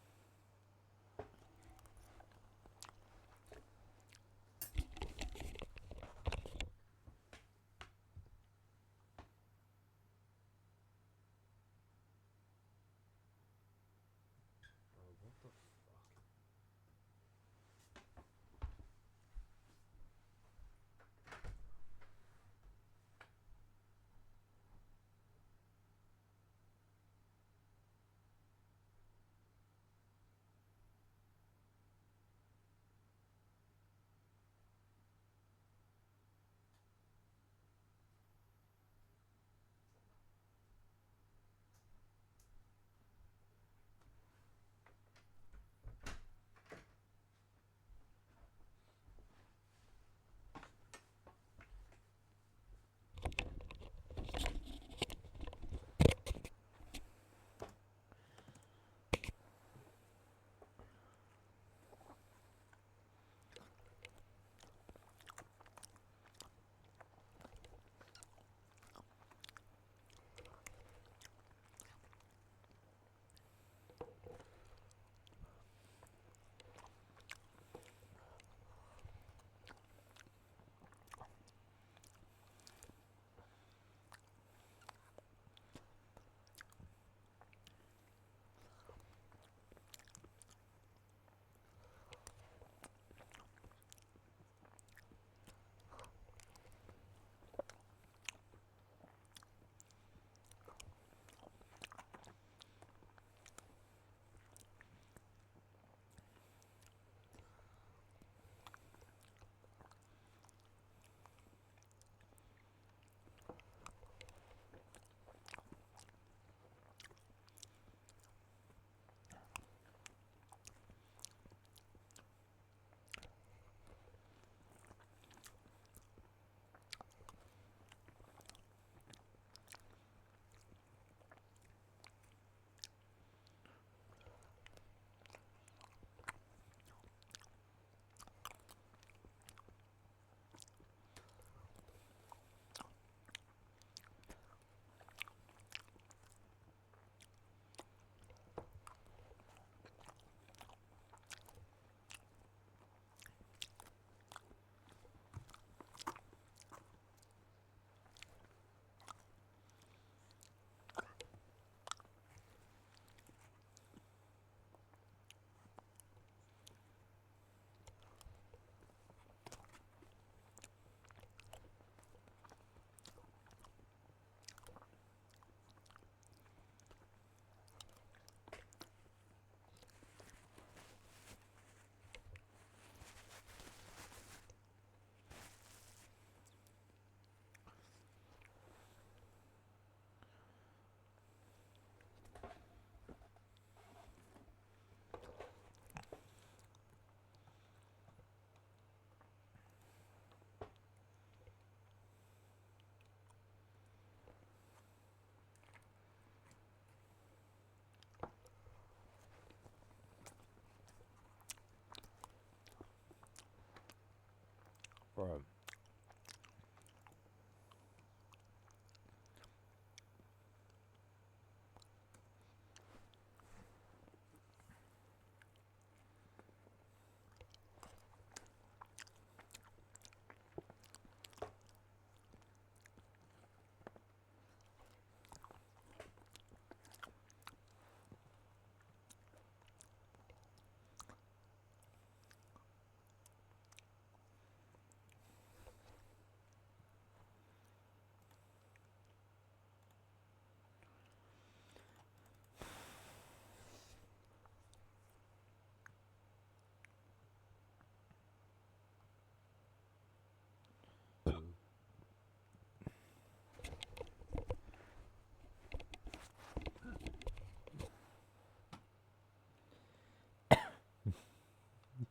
Bro.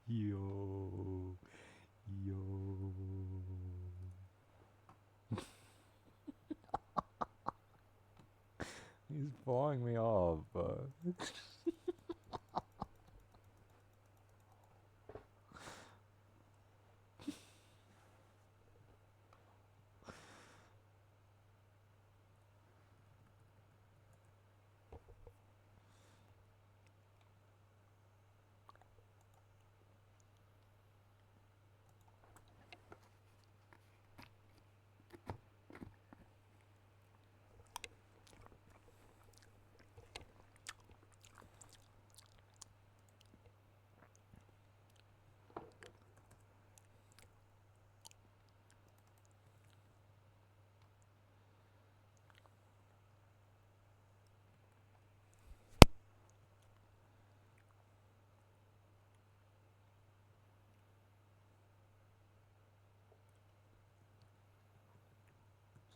Yo, yo. He's blowing me off, but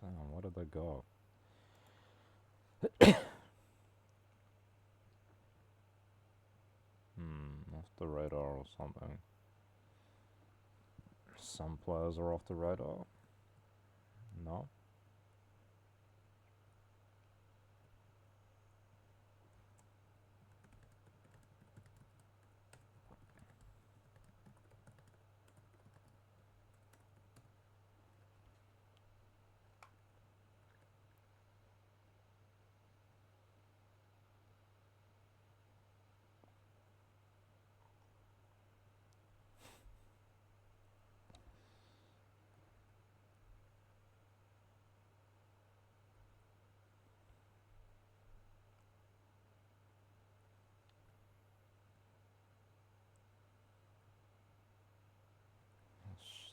damn, where did they go? Off the radar or something. Some players are off the radar. No?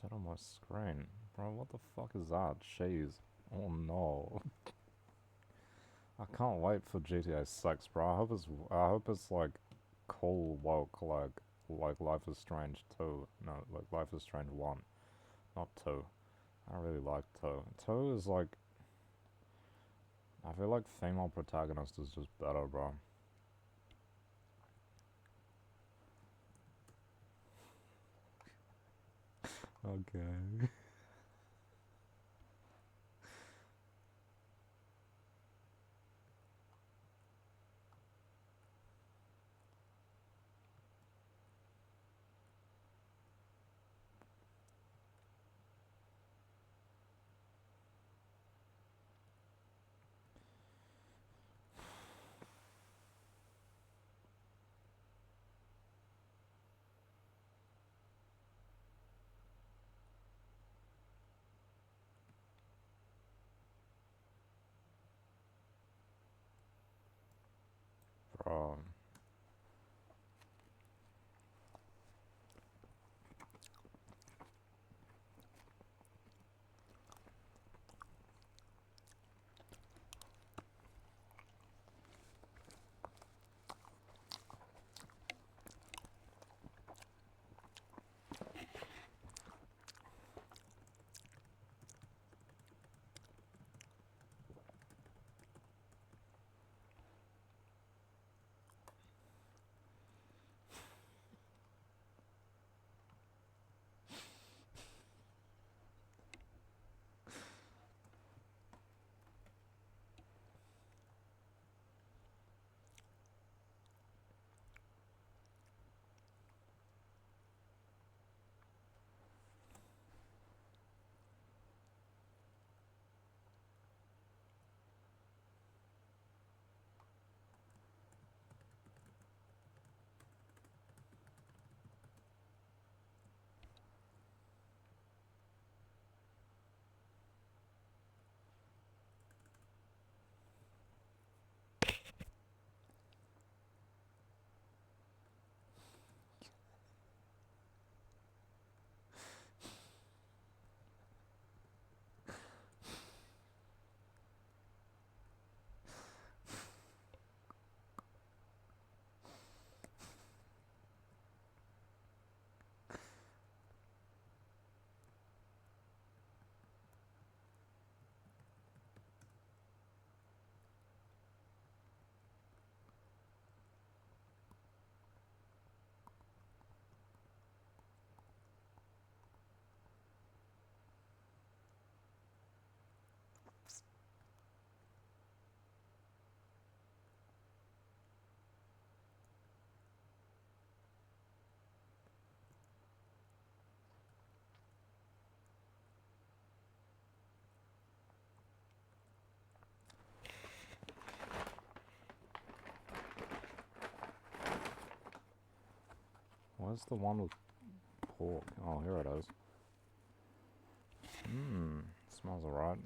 Shit on my screen. Bro, what the fuck is that? Cheese. Oh no. I can't wait for GTA 6, bro. I hope it's like cool woke like Life is Strange 2. No, like Life is Strange 1, not 2. I really like 2. 2 is like, I feel like female protagonist is just better, bro. Okay. Where's the one with pork? Oh, here it is. Smells alright.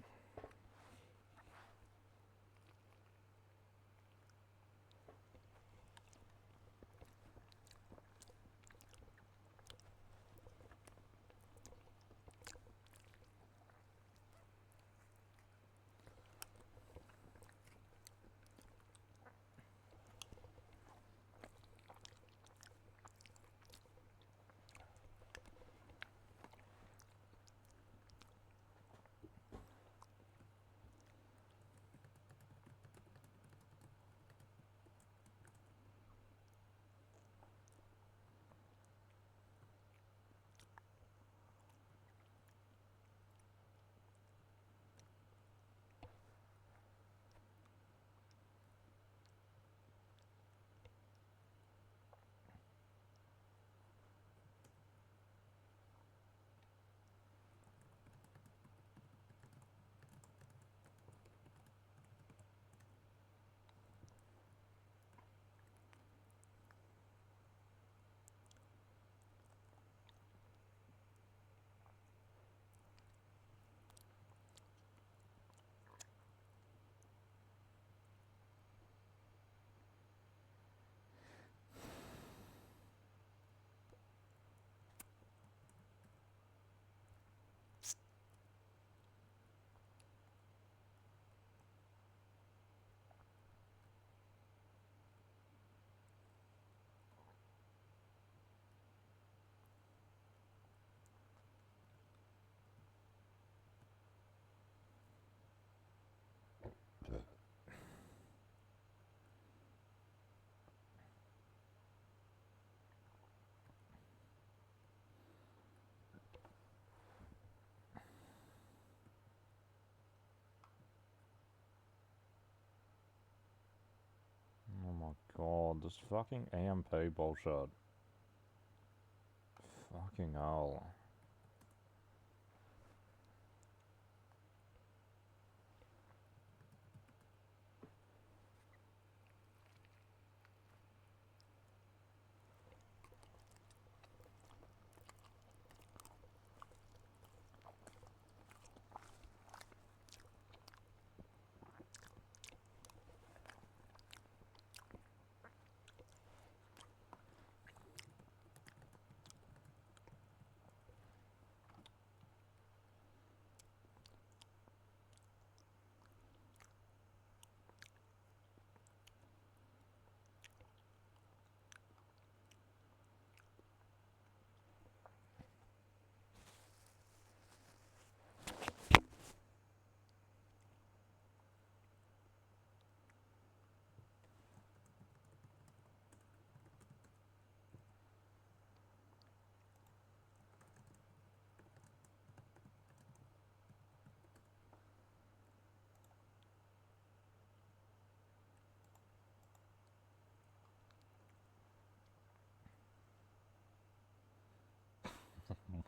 Oh my god, this fucking AMP bullshit. Fucking hell.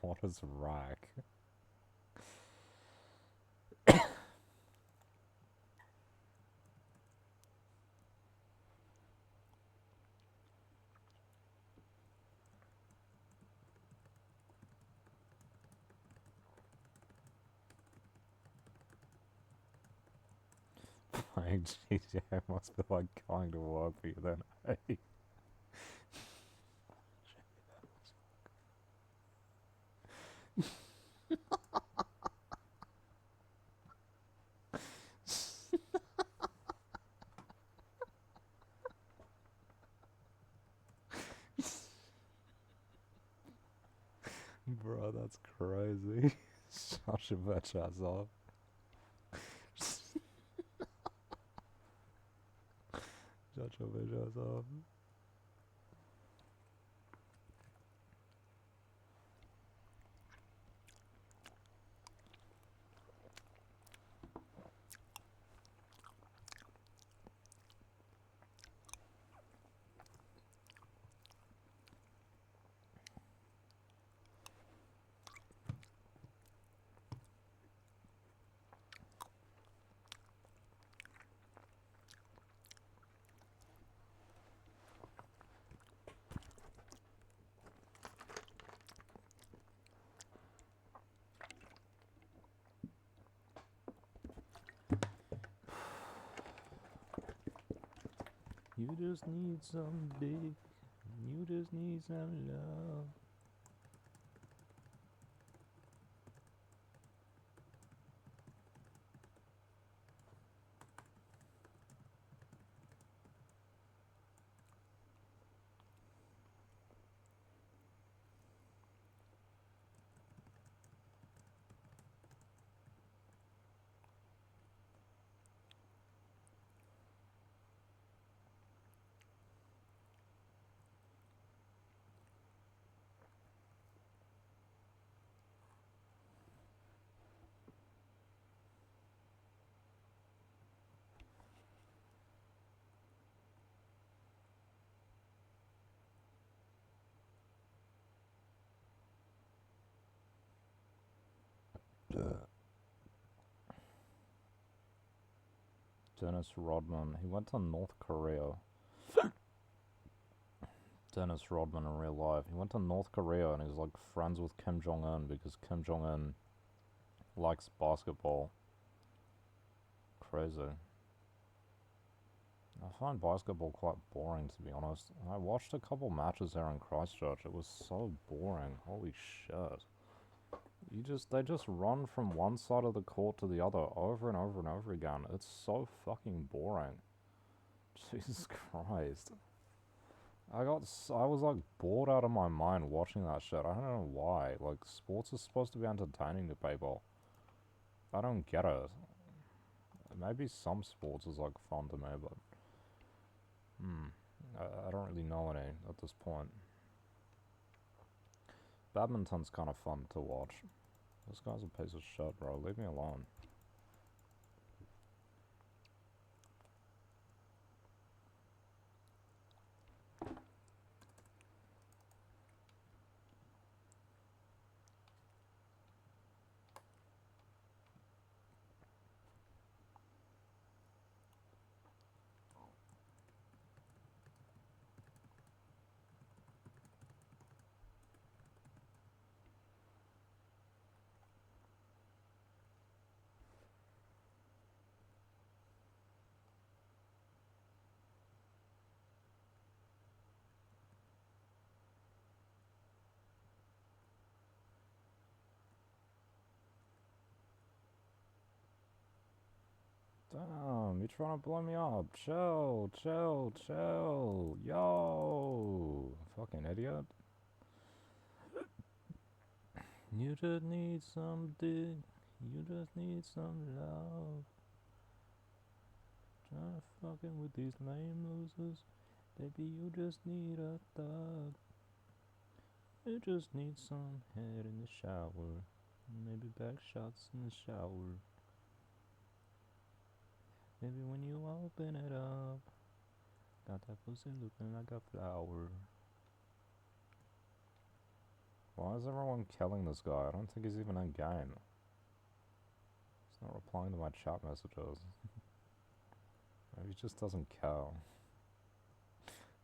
What is rack? Playing GTA must be like going to work for you then, hey? Bro, that's crazy. Shut your bitch ass up. Shut your bitch ass up. You just need some dick. You just need some love. Dennis Rodman, he went to North Korea. Dennis Rodman in real life. He went to North Korea and he's like friends with Kim Jong-un because Kim Jong-un likes basketball. Crazy. I find basketball quite boring, to be honest. I watched a couple matches here in Christchurch. It was so boring. Holy shit. They just run from one side of the court to the other over and over and over again. It's so fucking boring. Jesus Christ. I was like bored out of my mind watching that shit. I don't know why. Like, sports is supposed to be entertaining to people. I don't get it. Maybe some sports is like fun to me, but I don't really know any at this point. Badminton's kind of fun to watch. This guy's a piece of shit, bro. Leave me alone. Damn, you trying to blow me up. Chill, chill, chill. Yo. Fucking idiot. You just need some dick. You just need some love. Trying to fucking with these lame losers. Baby, you just need a thug. You just need some head in the shower. Maybe back shots in the shower. Maybe when you open it up, got that pussy looking like a flower. Why is everyone killing this guy? I don't think he's even in game. He's not replying to my chat messages. Maybe he just doesn't care.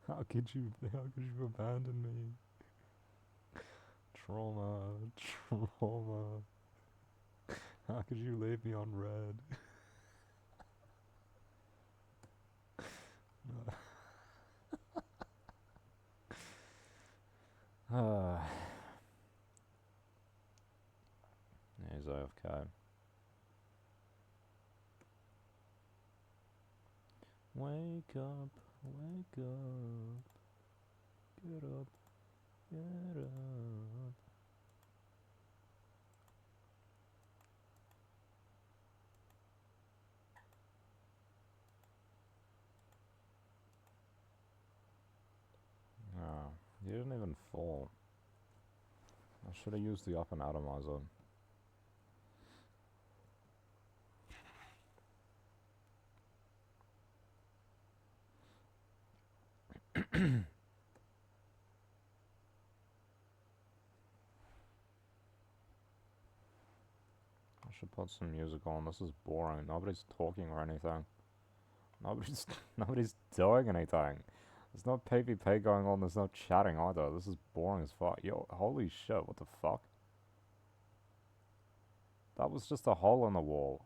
How could you abandon me? Trauma, trauma. How could you leave me on red? He's AFK. Wake up, wake up. Get up, get up. Oh, he didn't even fall. I should have used the up and atomizer. I should put some music on. This is boring. Nobody's talking or anything. Nobody's doing anything. There's no PvP going on. There's no chatting either. This is boring as fuck. Yo, holy shit! What the fuck? That was just a hole in the wall.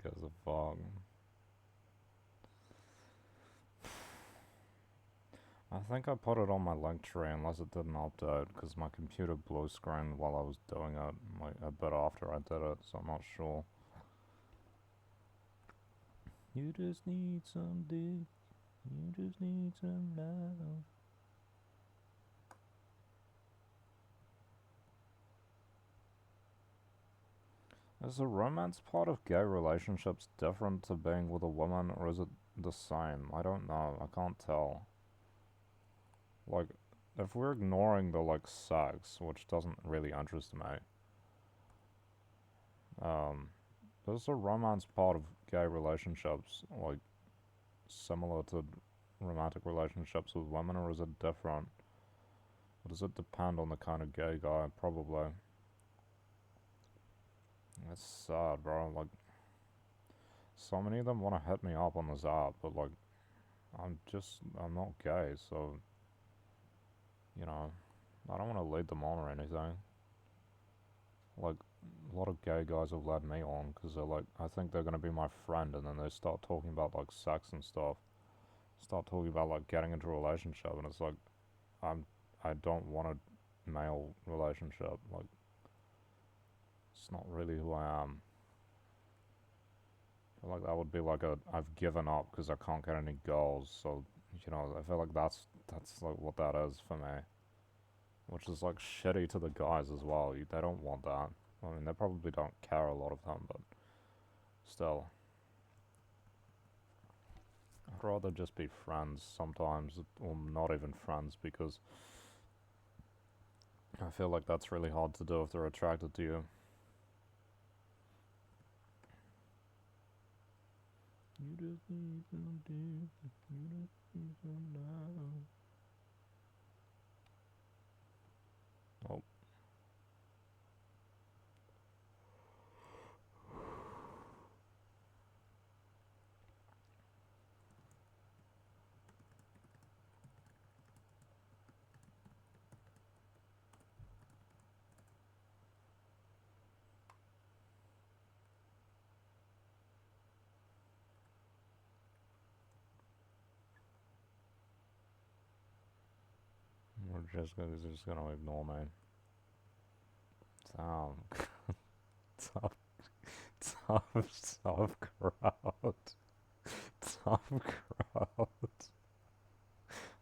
gives a fuck? I think I put it on my link tree unless it didn't update because my computer blue screened while I was doing it, like a bit after I did it, so I'm not sure. You just need some dick. You just need some love. Is the romance part of gay relationships different to being with a woman, or is it the same? I don't know. I can't tell. Like, if we're ignoring the, like, sex, which doesn't really interest me, um, is the romance part of gay relationships, like, similar to romantic relationships with women, or is it different? Or does it depend on the kind of gay guy? Probably. It's sad, bro. Like, so many of them want to hit me up on this app, but, like, I'm not gay, so, you know, I don't want to lead them on or anything. Like, a lot of gay guys have led me on because they're like, I think they're gonna be my friend, and then they start talking about, like, sex and stuff. Start talking about, like, getting into a relationship, and it's like, I'm, I don't want a male relationship. Like, it's not really who I am. I feel like that would be like I've given up because I can't get any girls, so, you know, I feel like that's like what that is for me. Which is, like, shitty to the guys as well. They don't want that. I mean, they probably don't care, a lot of them, but still. I'd rather just be friends sometimes, or not even friends, because I feel like that's really hard to do if they're attracted to you. You just need some dick, you just need some love. Oh. They're just gonna ignore me. Damn. Tough, tough crowd. Tough crowd.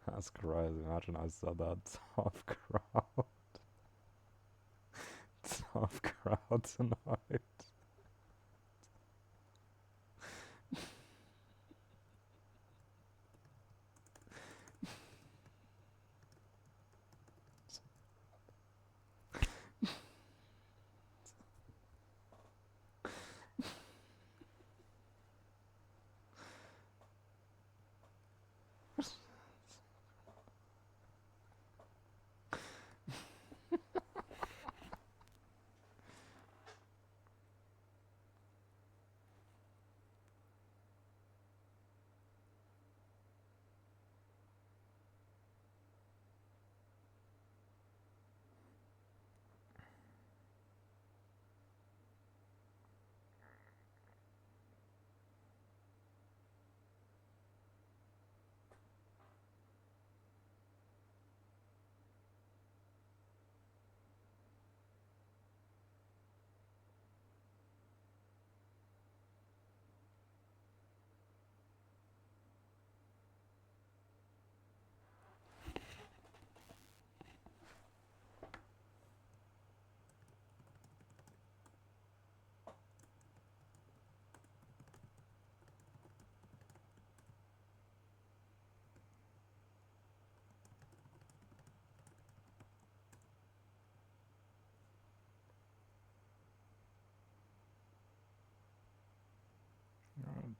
That's crazy. Imagine I said that. Tough crowd. Tough crowd tonight.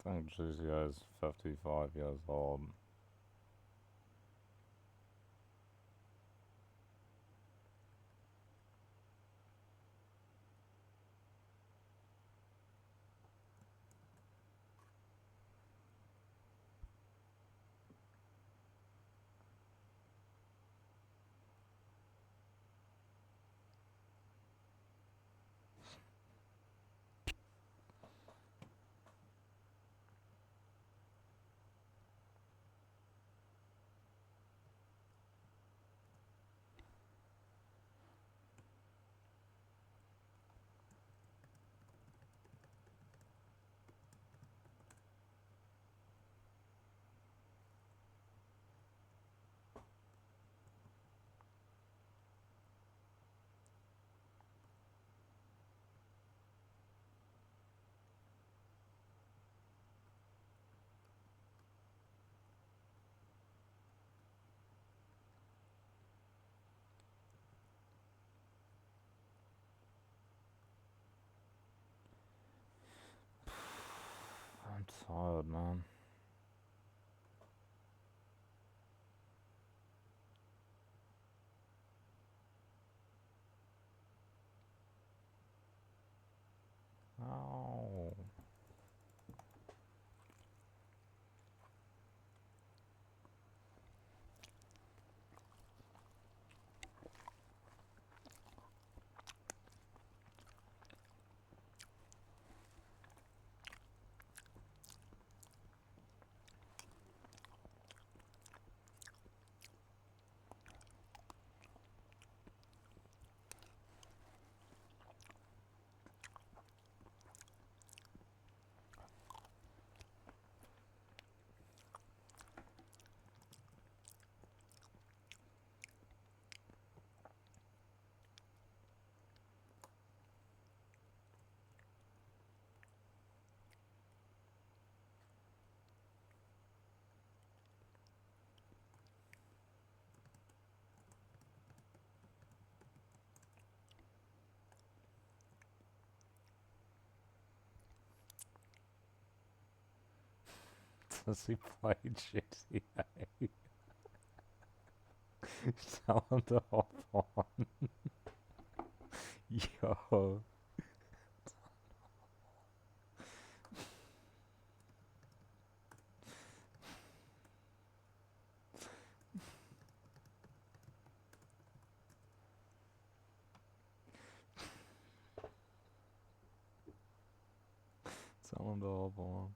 I think GCA is 55 years old. tired, man. Oh. Does he play GTA? Tell him to hop on. Yo. Tell him to hop on.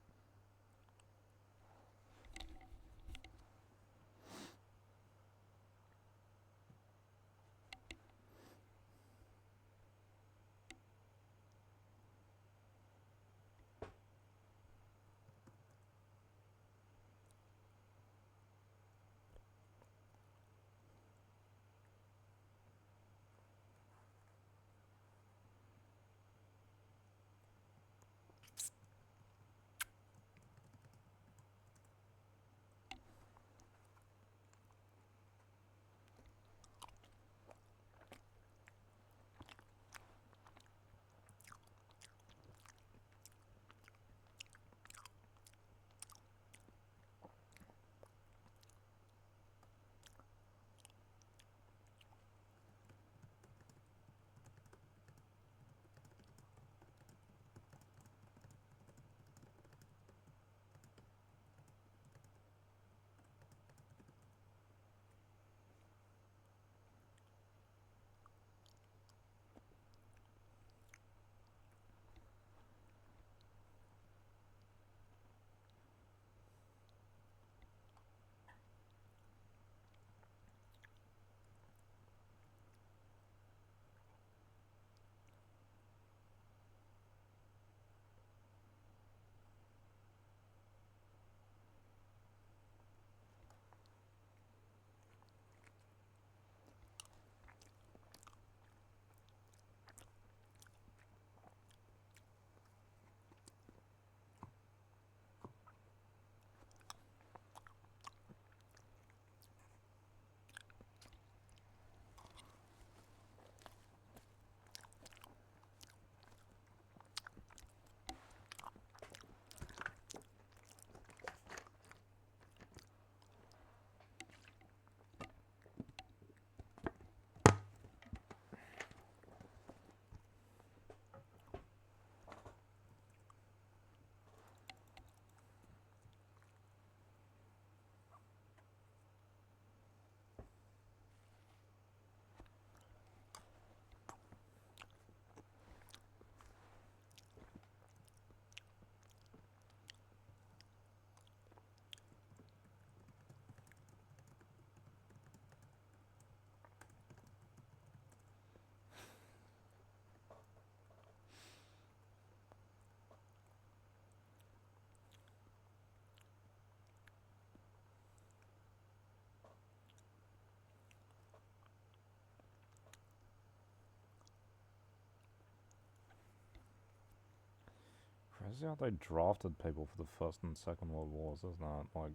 Crazy how they drafted people for the First and Second World Wars, isn't it? Like,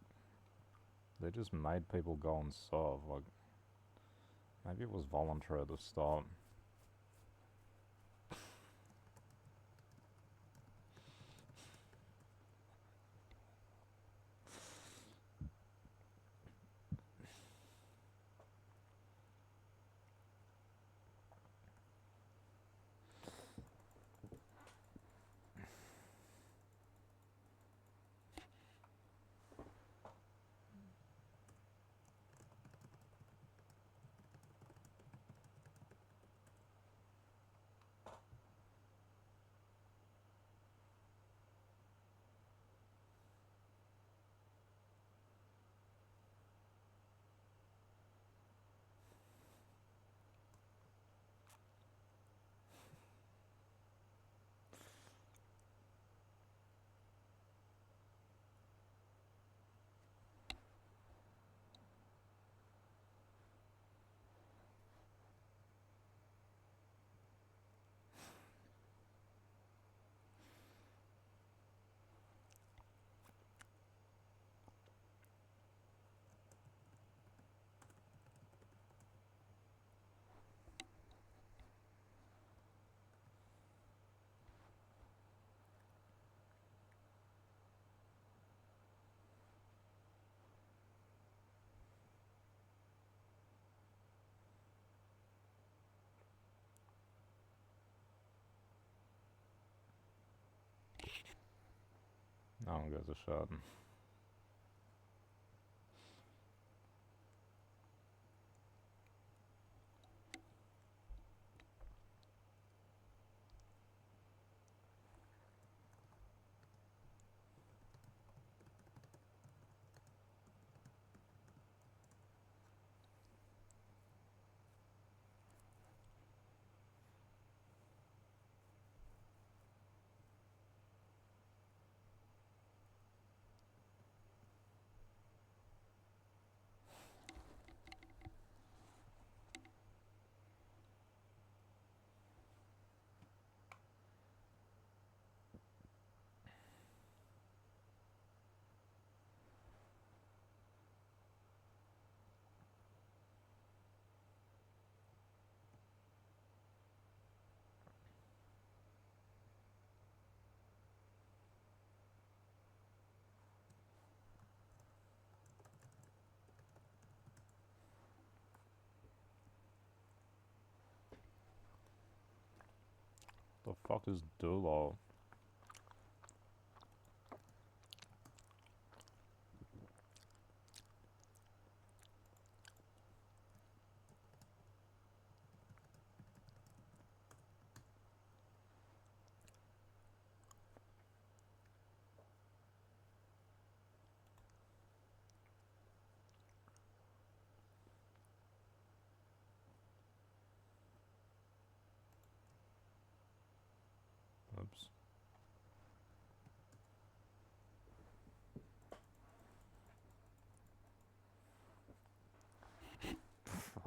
they just made people go and serve. Like, maybe it was voluntary at the start. No one gives a shit. The fuck is Dulo? Oops.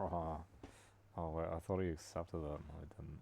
Oh wait, I thought he accepted that. No, he didn't.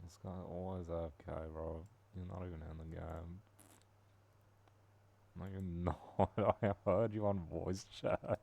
This guy always AFK, bro. You're not even in the game. No, you're not. I heard you on voice chat.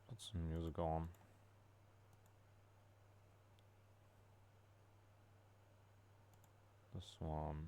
Put some music on. This one.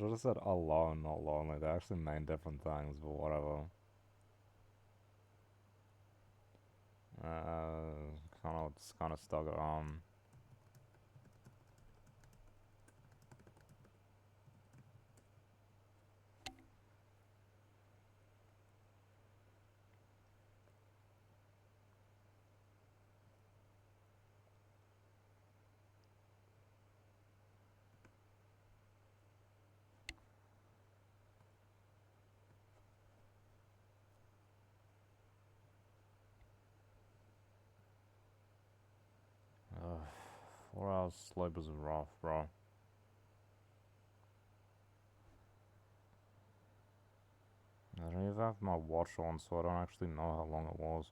should have said alone, not lonely. They actually mean different things, but whatever. It's kind of stuck at home. Ugh, 4 hours sleep is rough, bro. I don't even have my watch on, so I don't actually know how long it was.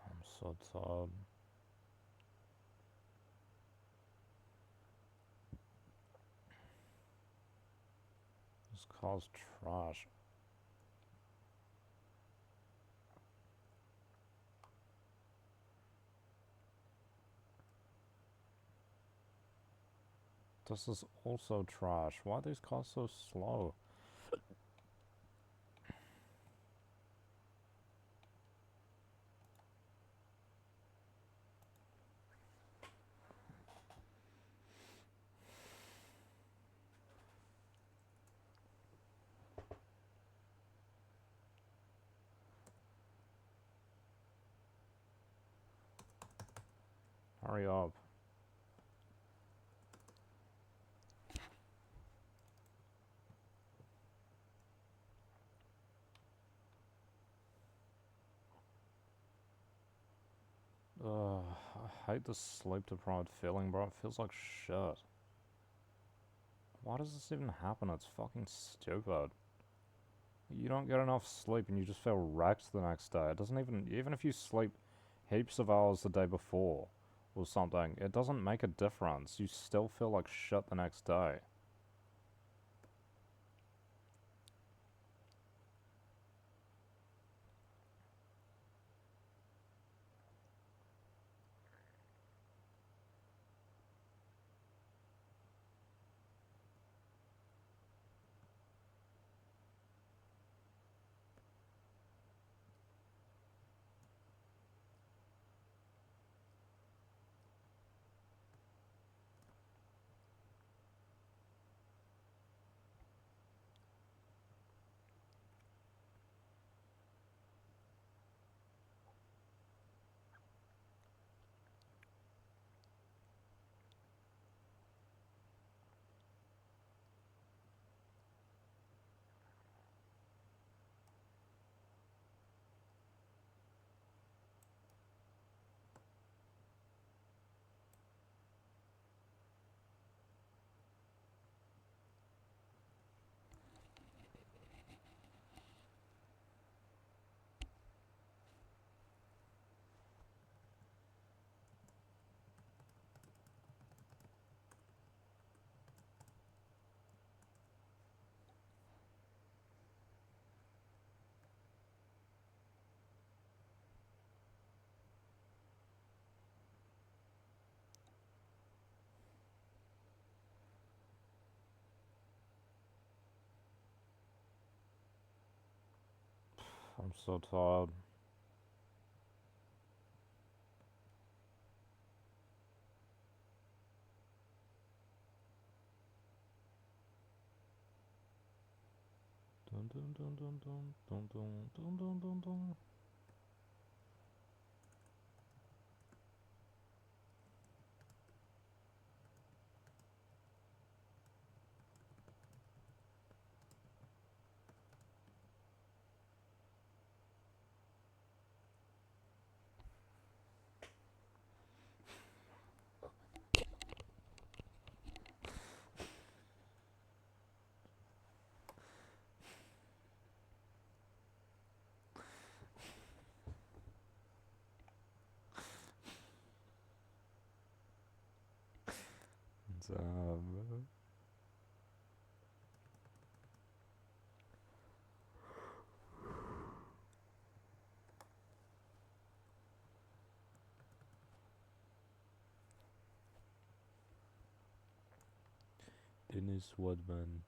I'm so tired. This car's trash. This is also trash. Why are these cars so slow? Hurry up. I hate this sleep deprived feeling, bro. It feels like shit. Why does this even happen? It's fucking stupid. You don't get enough sleep and you just feel wrecked the next day. It doesn't even if you sleep heaps of hours the day before or something, it doesn't make a difference. You still feel like shit the next day. I'm so tired. Dennis Rodman.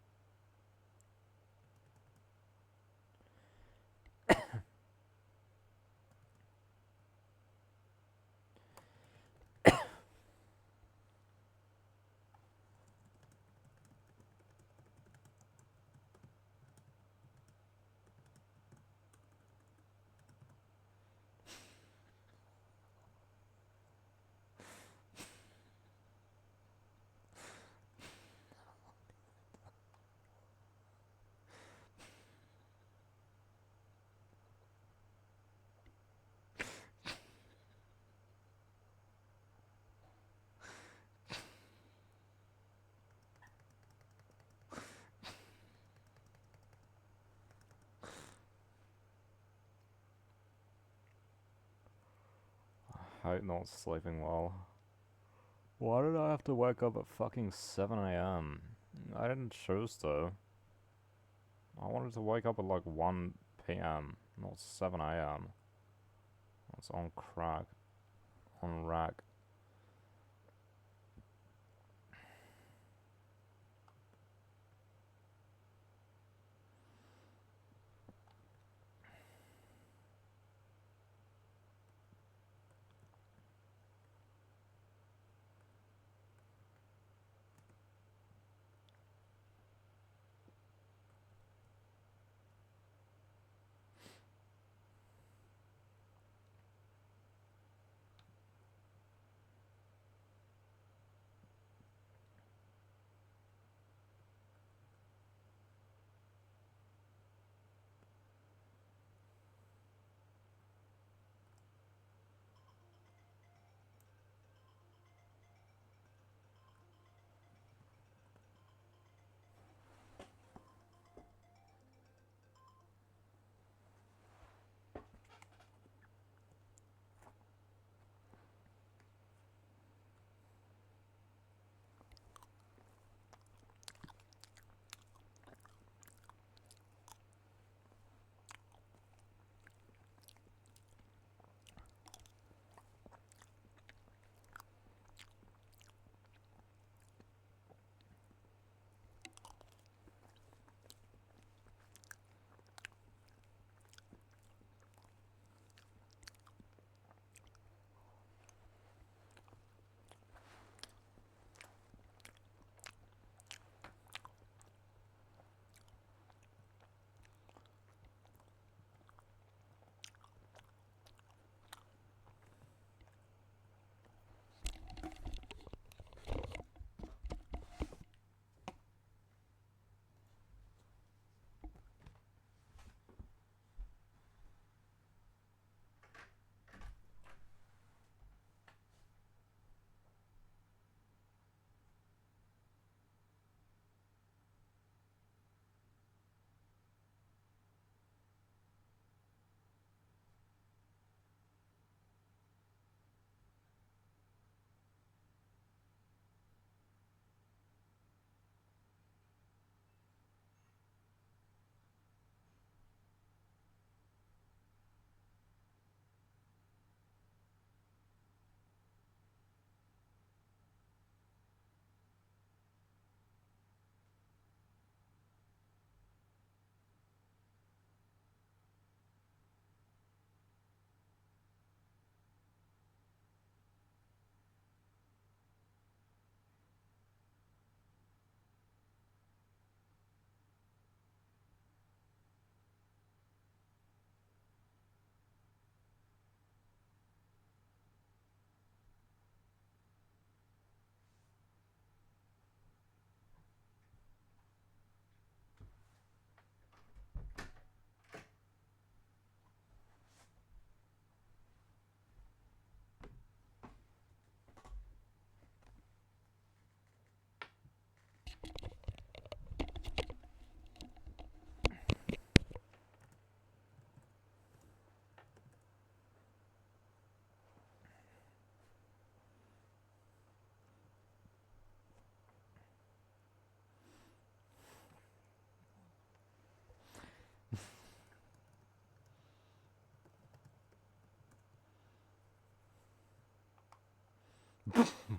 I hate not sleeping well. Why did I have to wake up at fucking 7 a.m.? I didn't choose to. I wanted to wake up at like 1 p.m., not 7 a.m. That's on crack. On rack.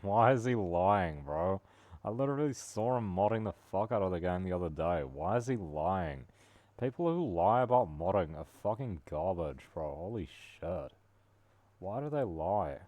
Why is he lying, bro? I literally saw him modding the fuck out of the game the other day. Why is he lying? People who lie about modding are fucking garbage, bro. Holy shit. Why do they lie?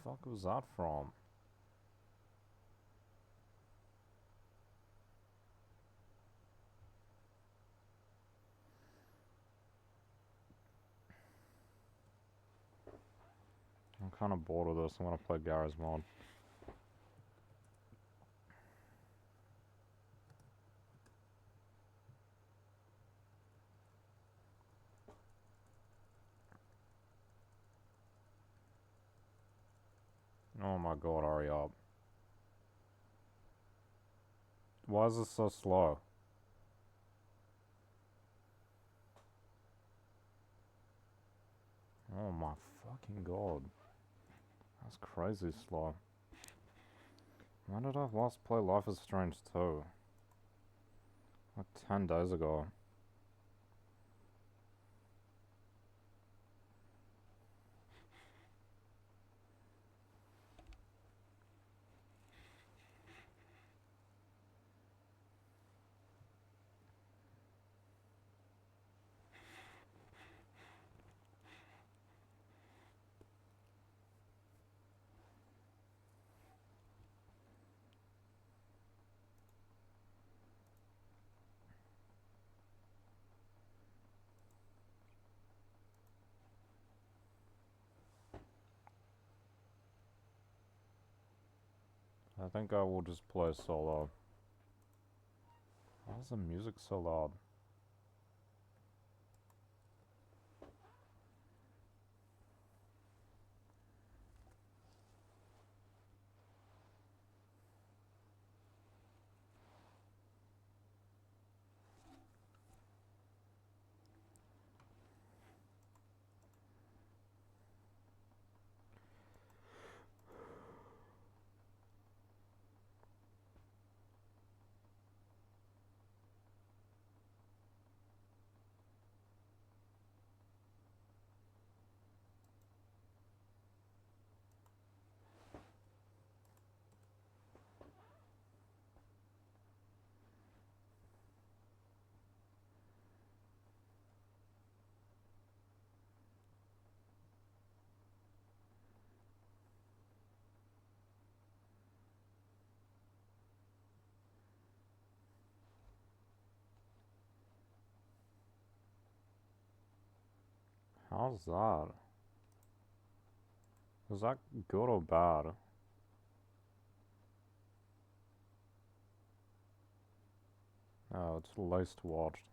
The fuck was that from? I'm kinda bored of this. I'm gonna play Garry's Mod. Oh my god, hurry up. Why is this so slow? Oh my fucking god. That's crazy slow. When did I last play Life is Strange 2? Like 10 days ago. I think I will just play solo. Why is the music so loud? How's that? Is that good or bad? Oh, it's least watched.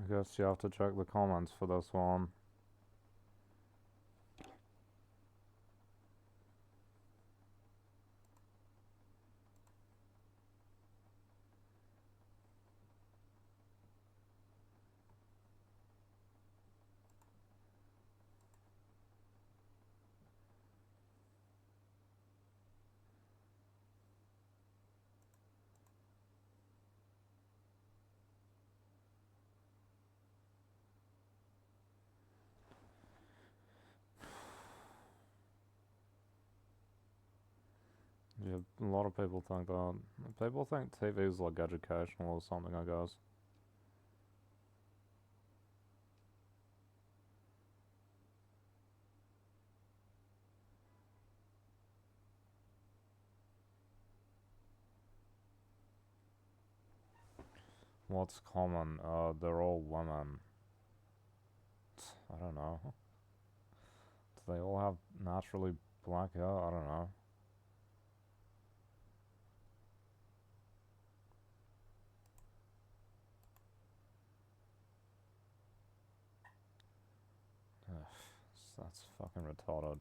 I guess you have to check the comments for this one. Yeah, a lot of people think that. People think TV is like educational or something, I guess. What's common? They're all women. I don't know. Do they all have naturally black hair? I don't know. Ugh, that's fucking retarded.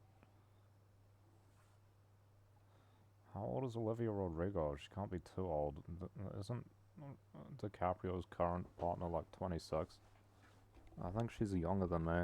How old is Olivia Rodrigo? She can't be too old. Isn't DiCaprio's current partner like 26? I think she's younger than me.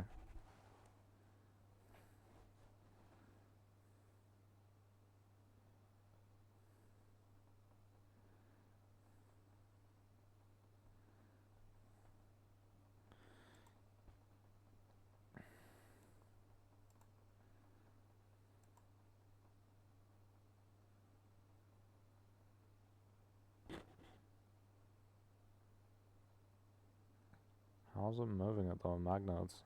How's it moving it though? Magnets.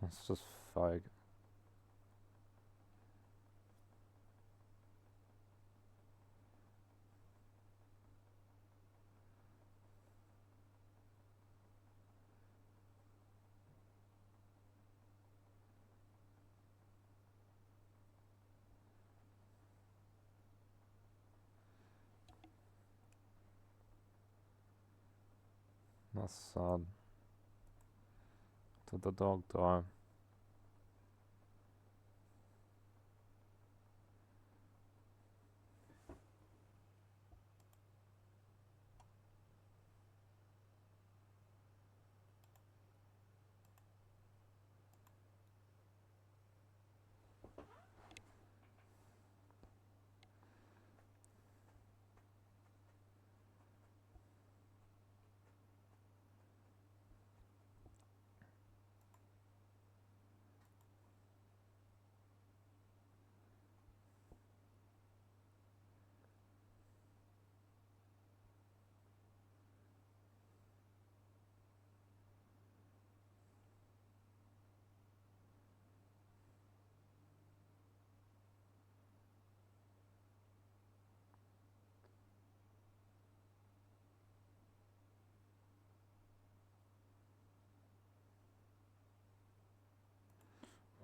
It's just fake. That's sad. Did the dog die?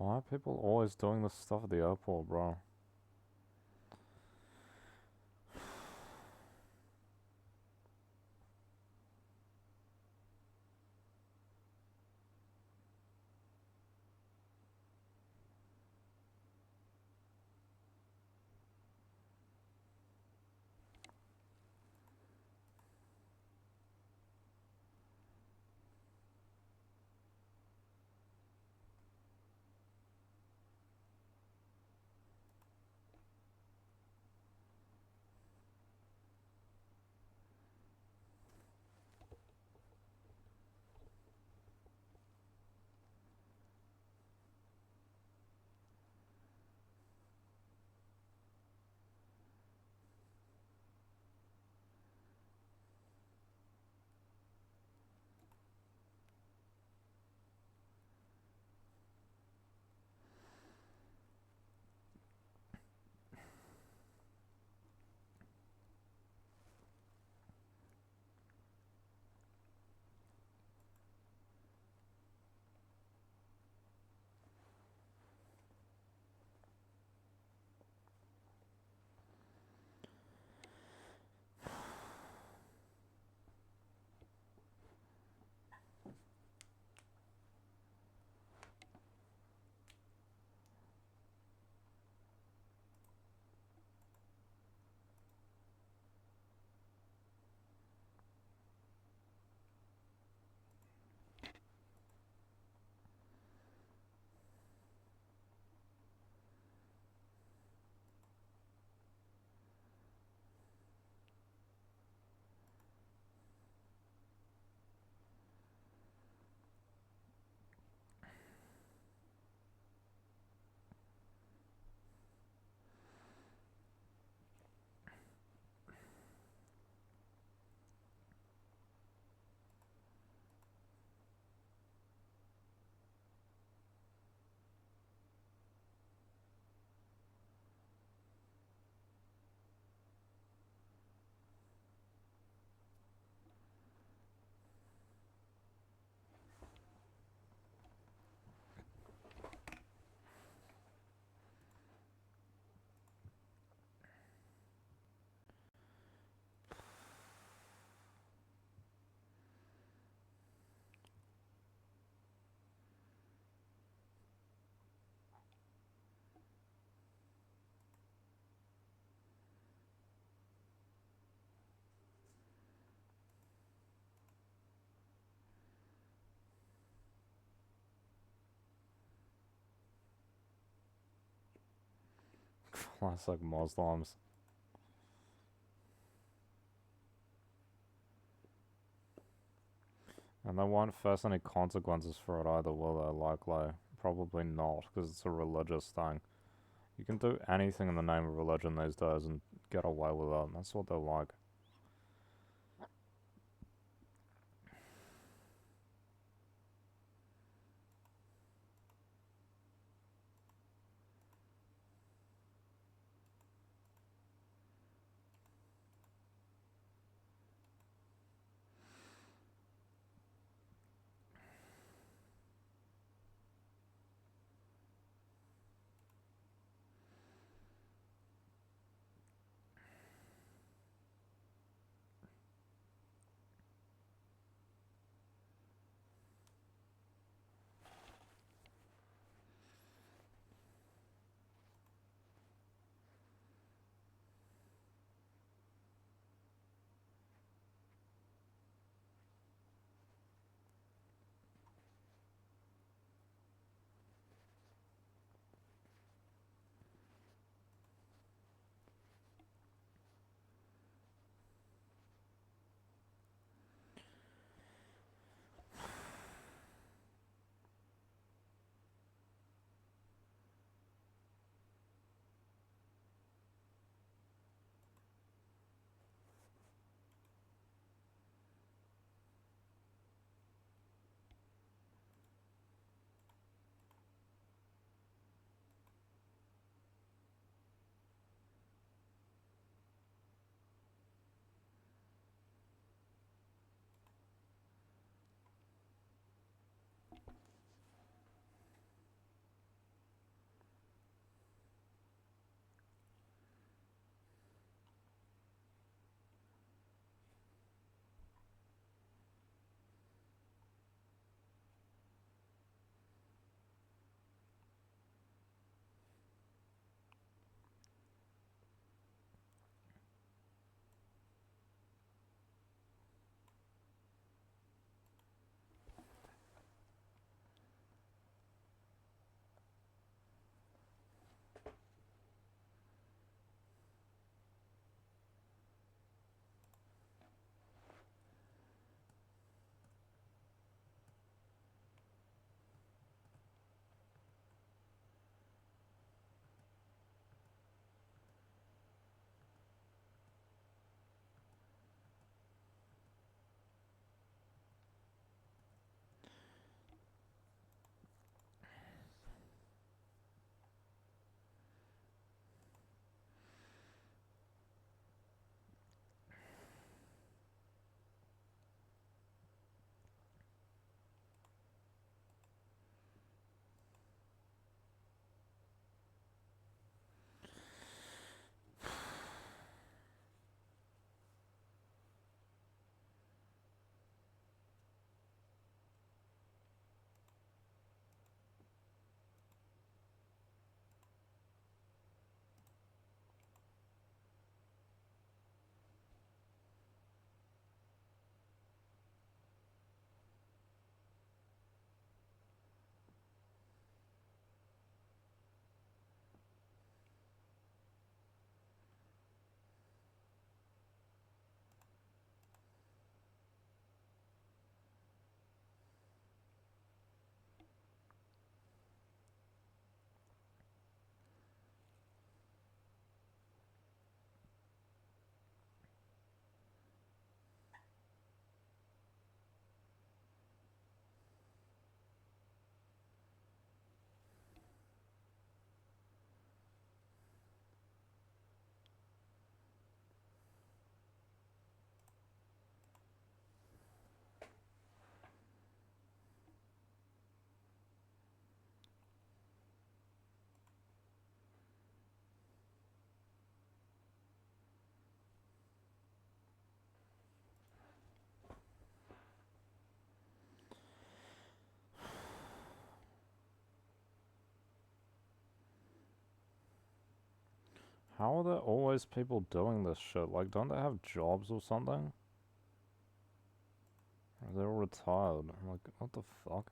Why are people always doing this stuff at the airport, bro? Classic Muslims. And they won't face any consequences for it either, will they? Likely. Probably not, because it's a religious thing. You can do anything in the name of religion these days and get away with it. That's what they're like. How are there always people doing this shit? Like, don't they have jobs or something? Or they're all retired. I'm like, what the fuck?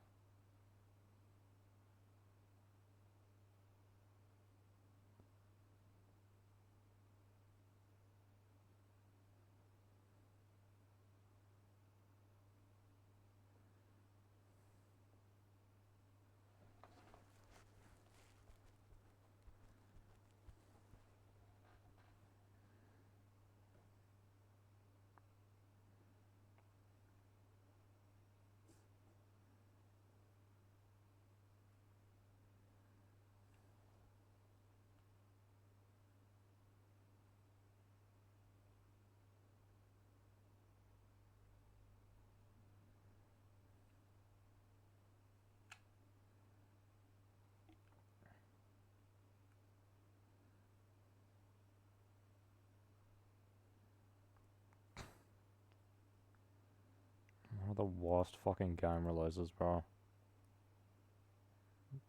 One of the worst fucking game releases, bro.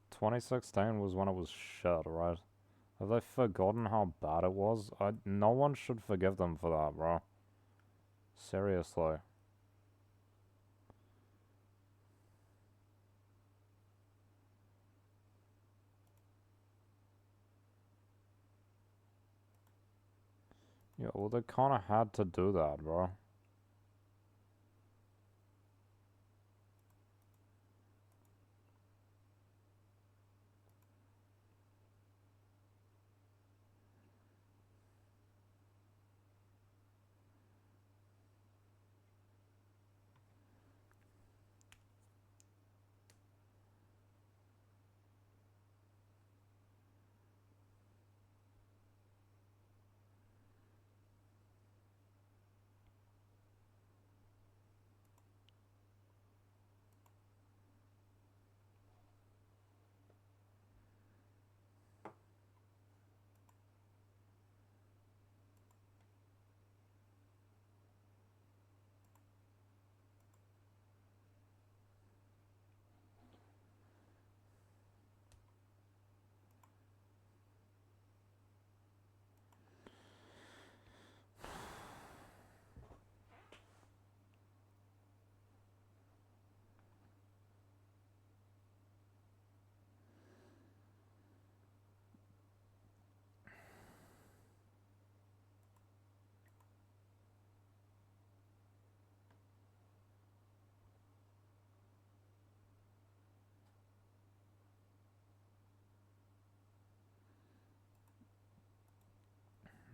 2016 was when it was shit, right? Have they forgotten how bad it was? No one should forgive them for that, bro. Seriously. Yeah, well, they kinda had to do that, bro.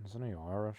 Isn't he Irish?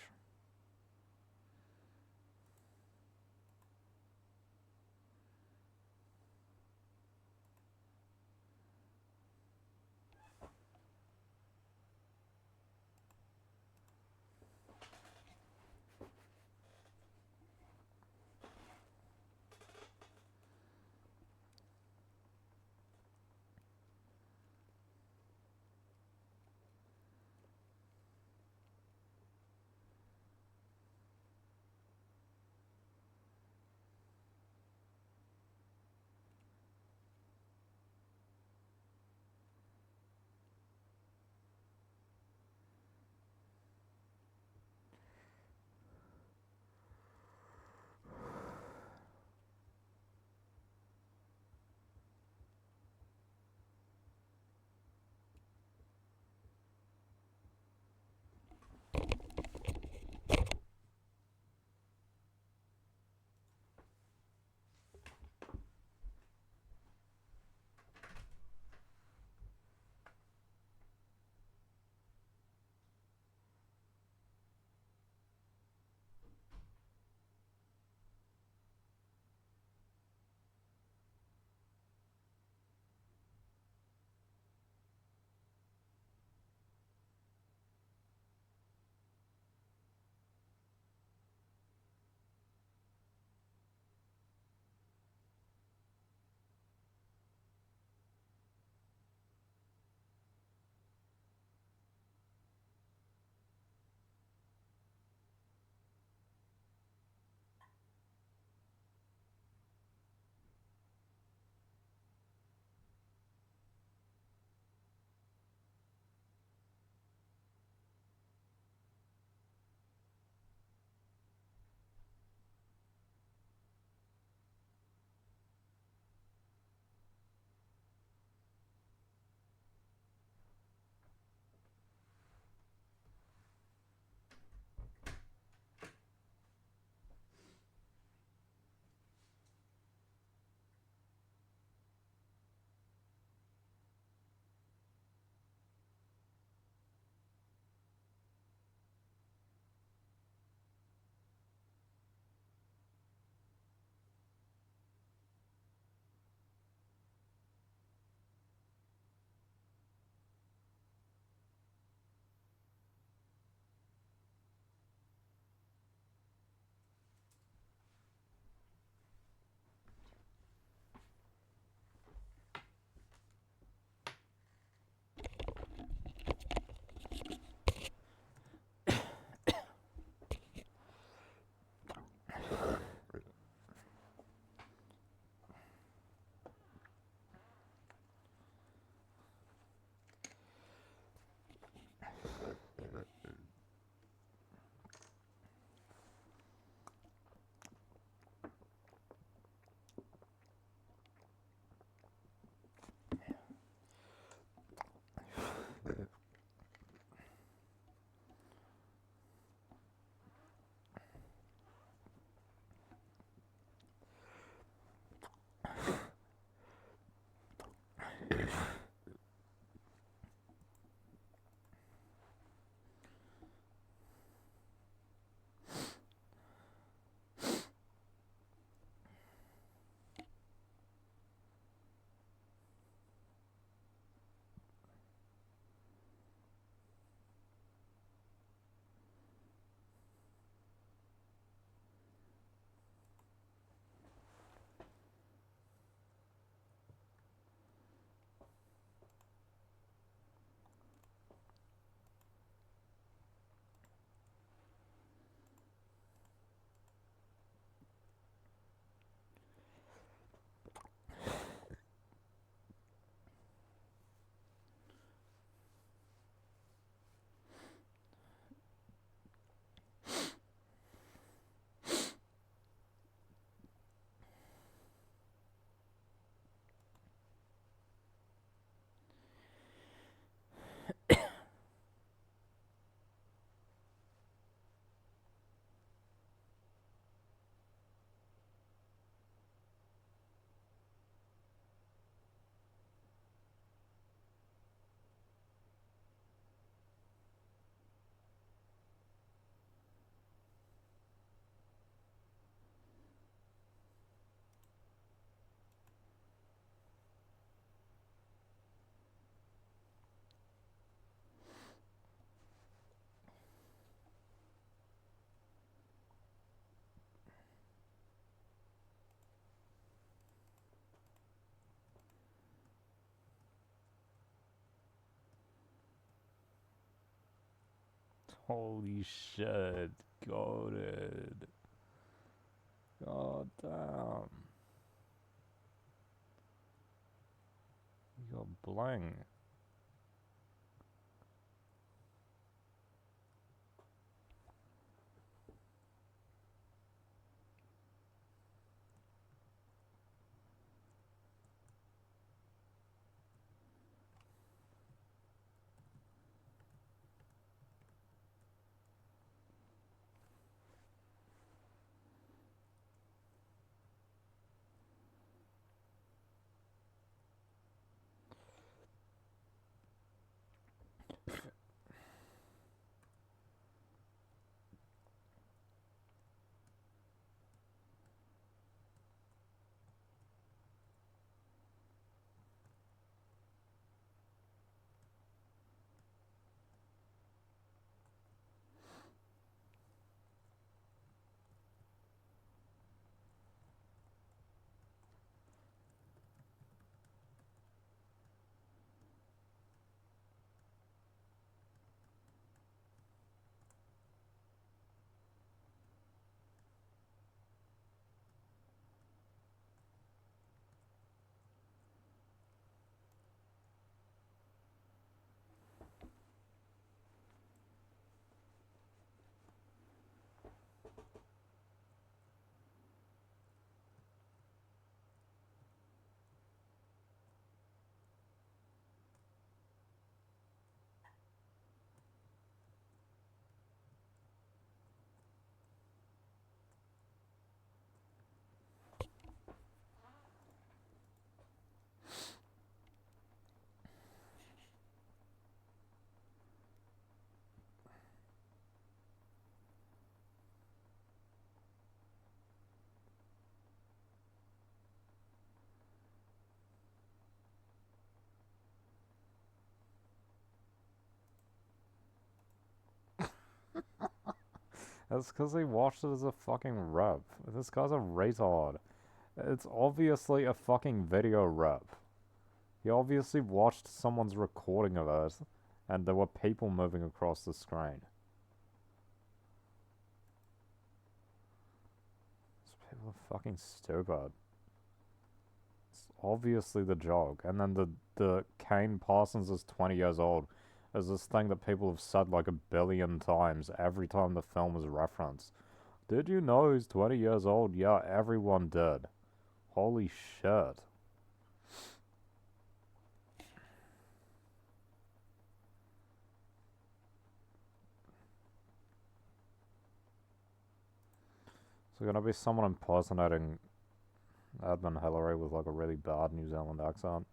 Holy shit. Goated. God damn. You got bling. That's because he watched it as a fucking rep. This guy's a retard. It's obviously a fucking video rep. He obviously watched someone's recording of it, and there were people moving across the screen. These people are fucking stupid. It's obviously the joke. And then the Kane Parsons is 20 years old is this thing that people have said like 1,000,000,000 times every time the film is referenced. Did you know he's 20 years old? Yeah, everyone did. Holy shit. So gonna be someone impersonating Edmund Hillary with like a really bad New Zealand accent.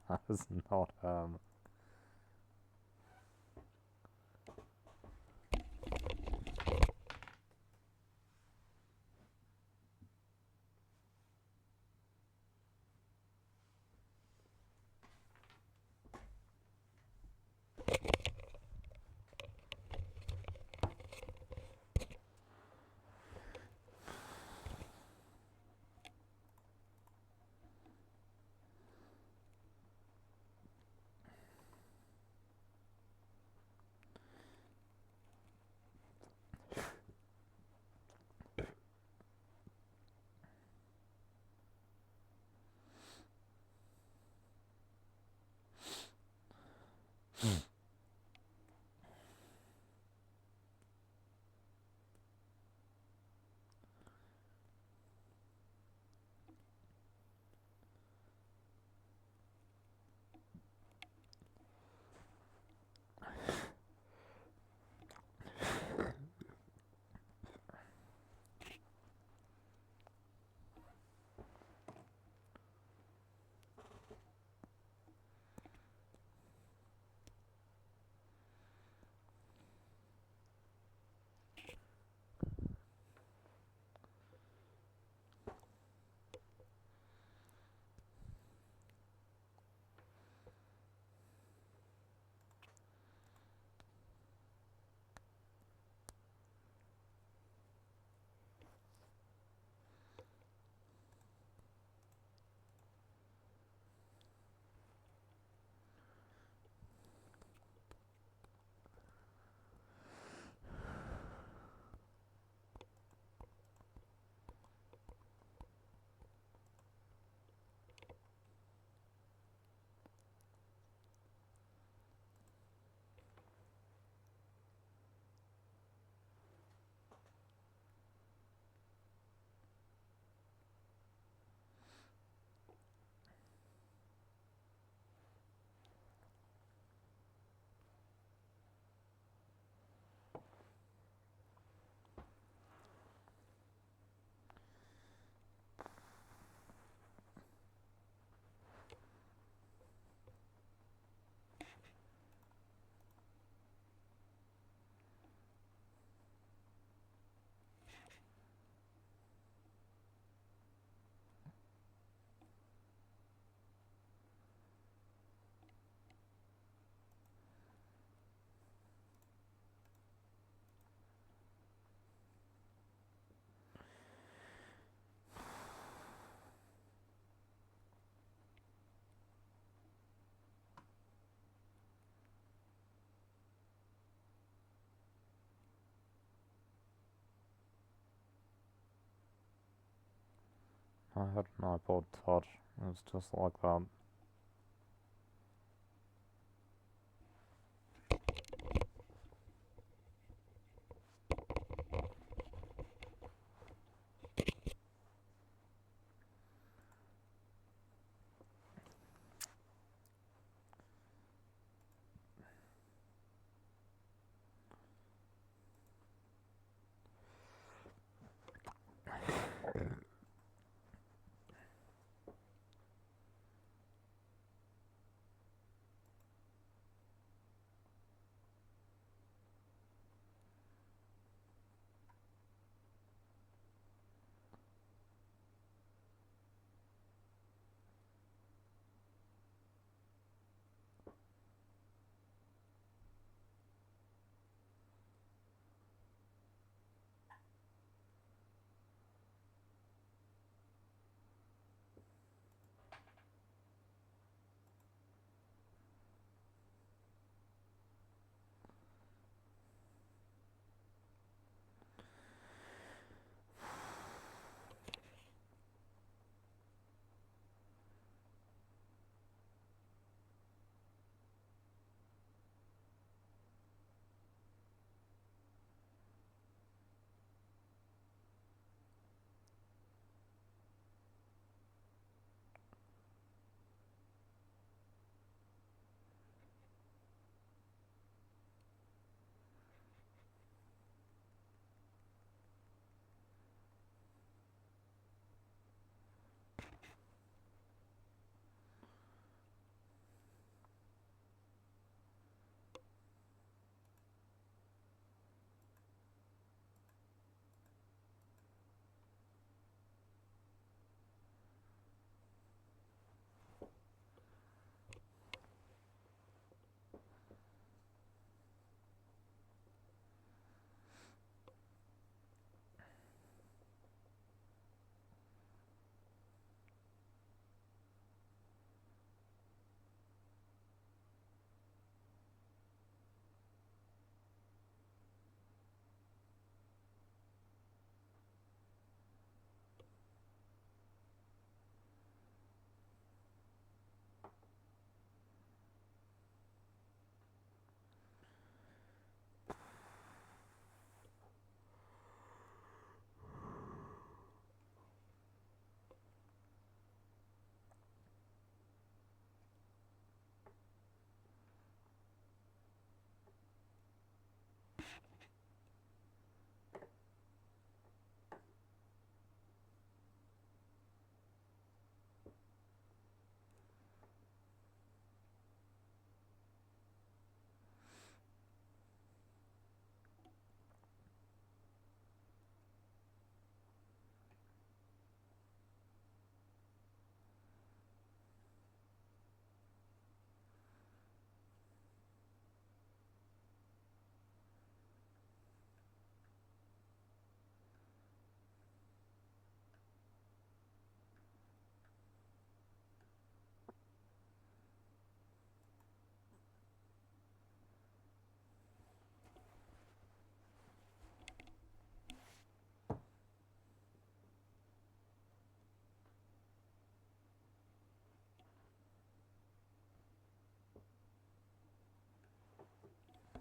That is not him. I had an iPod Touch. It was just like that.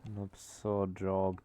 An absurd job.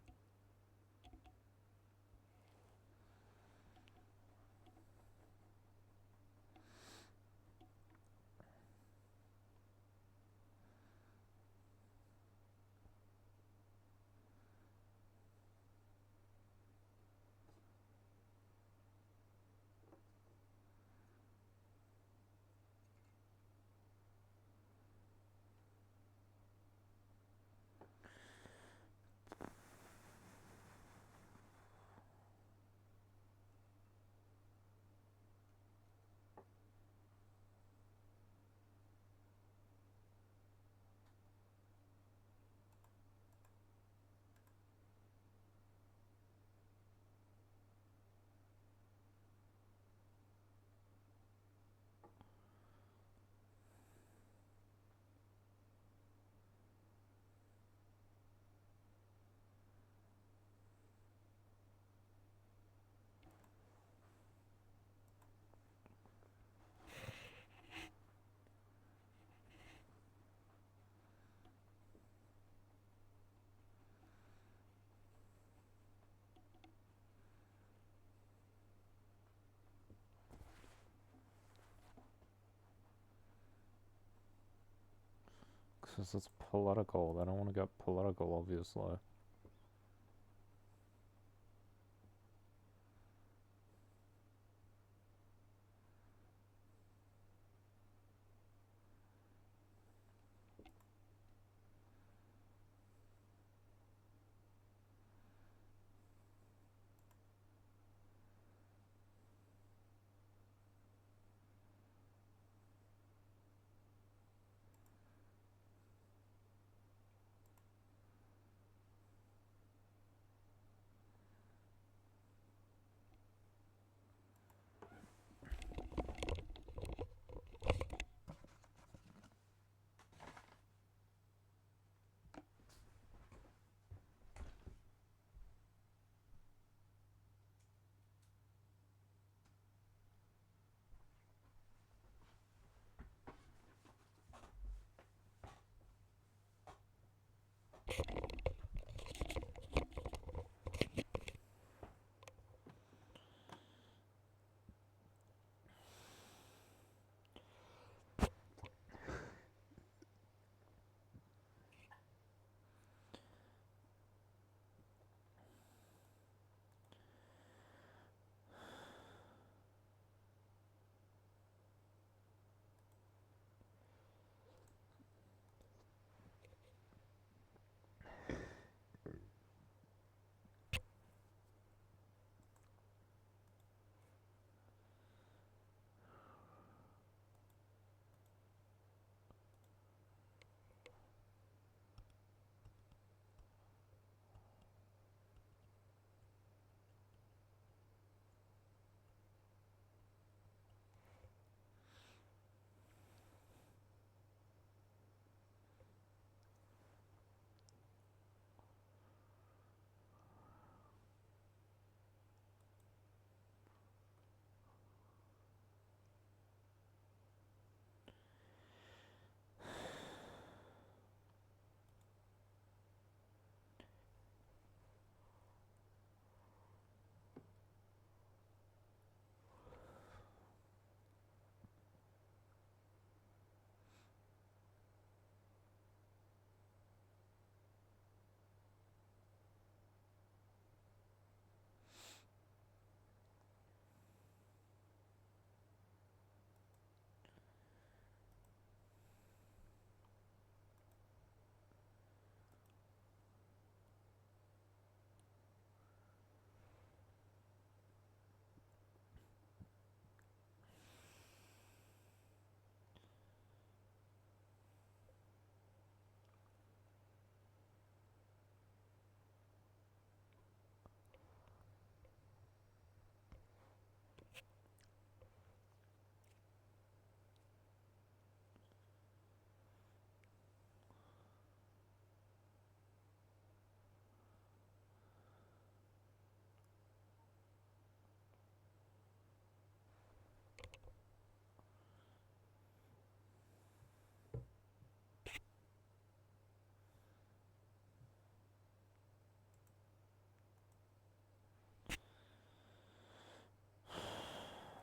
Because it's political. They don't want to get political, obviously.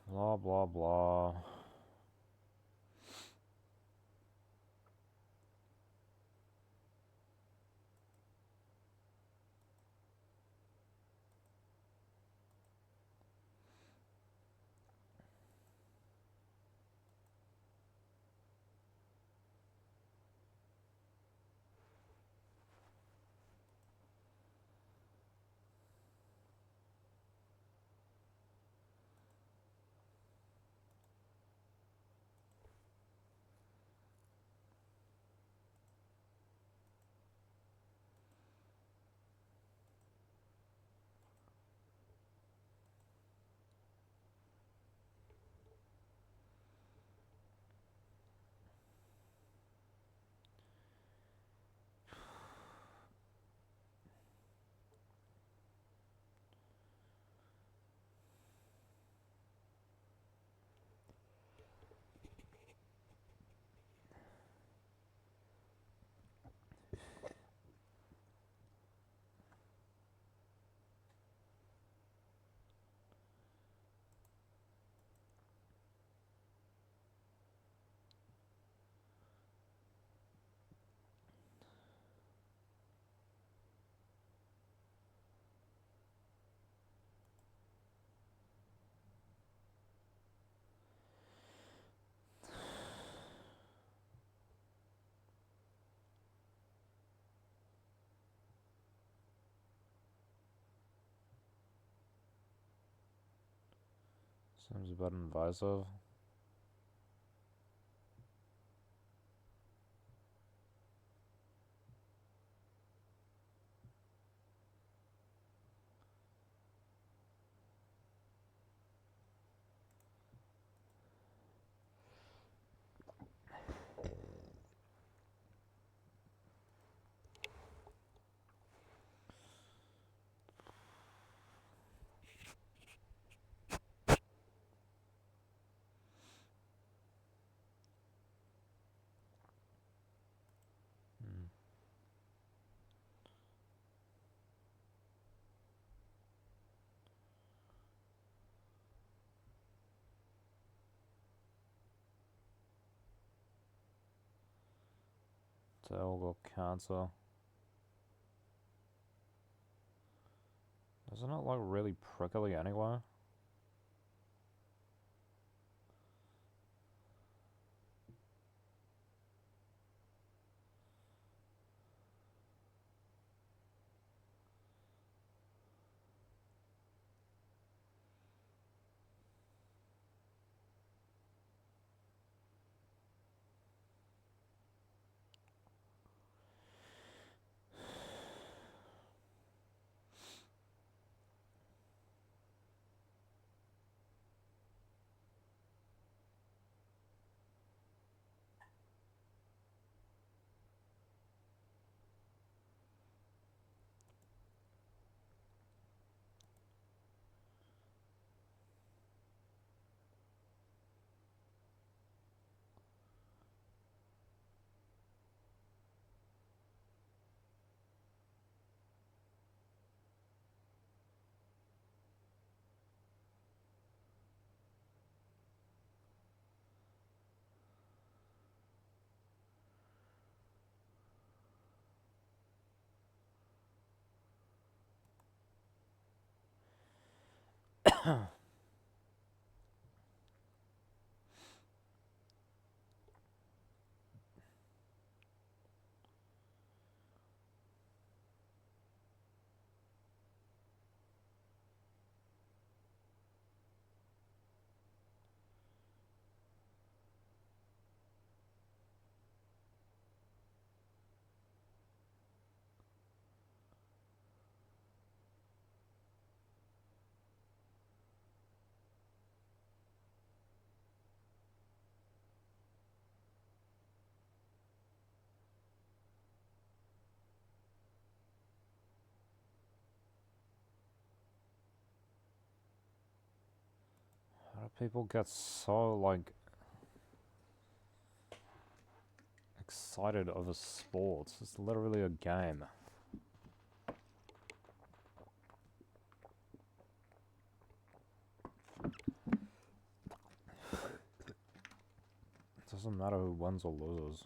Blah, blah, blah. Seems a bit invasive. Hmm. They all got cancer. Isn't it like really prickly anyway? How do people get so, like, excited over sports? It's literally a game. It doesn't matter who wins or loses.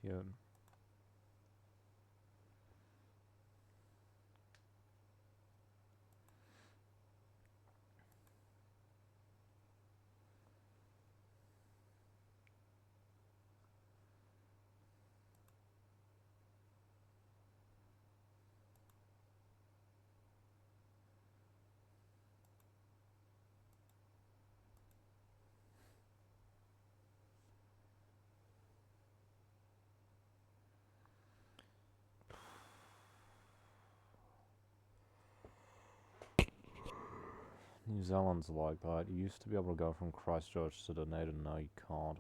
Cute. New Zealand's like that. You used to be able to go from Christchurch to Dunedin, now you can't.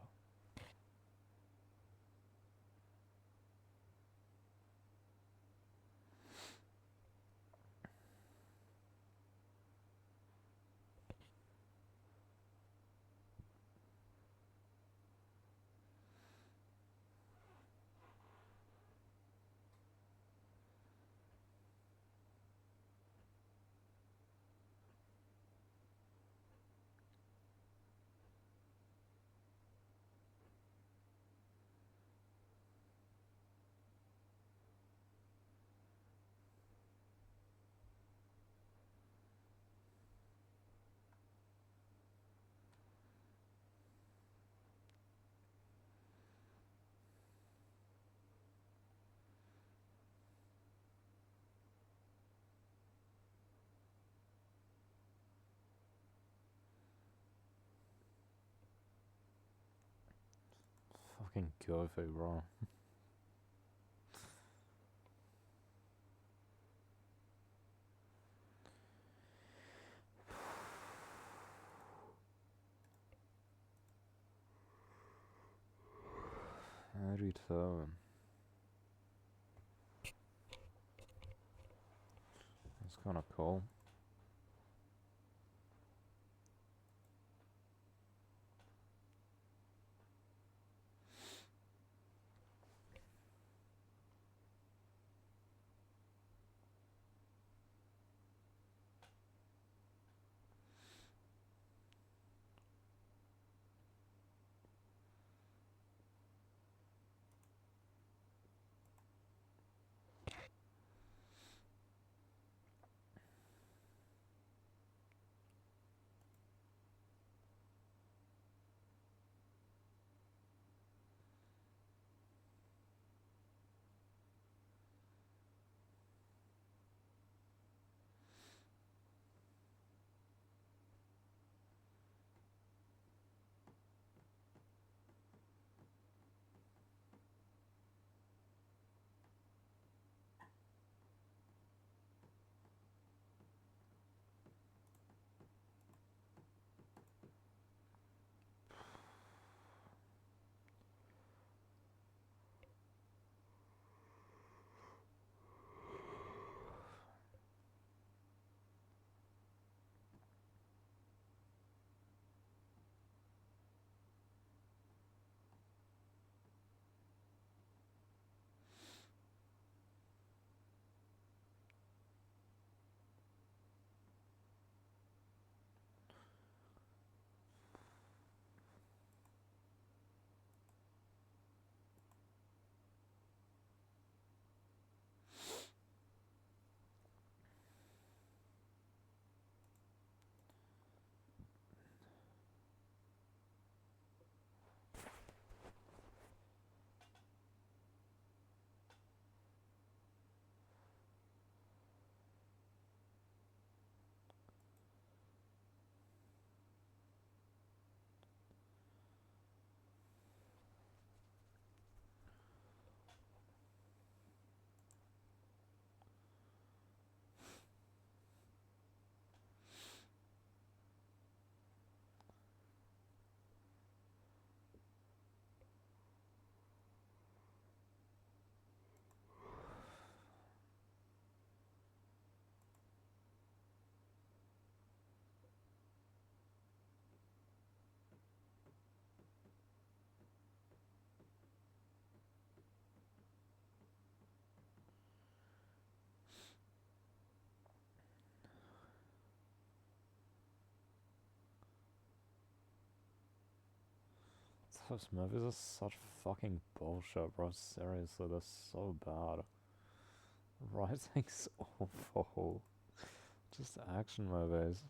fucking goofy, bro. $82. That's kind of cool. Those movies are such fucking bullshit, bro. Seriously, they're so bad. Writing's awful. Just action movies.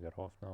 get off now.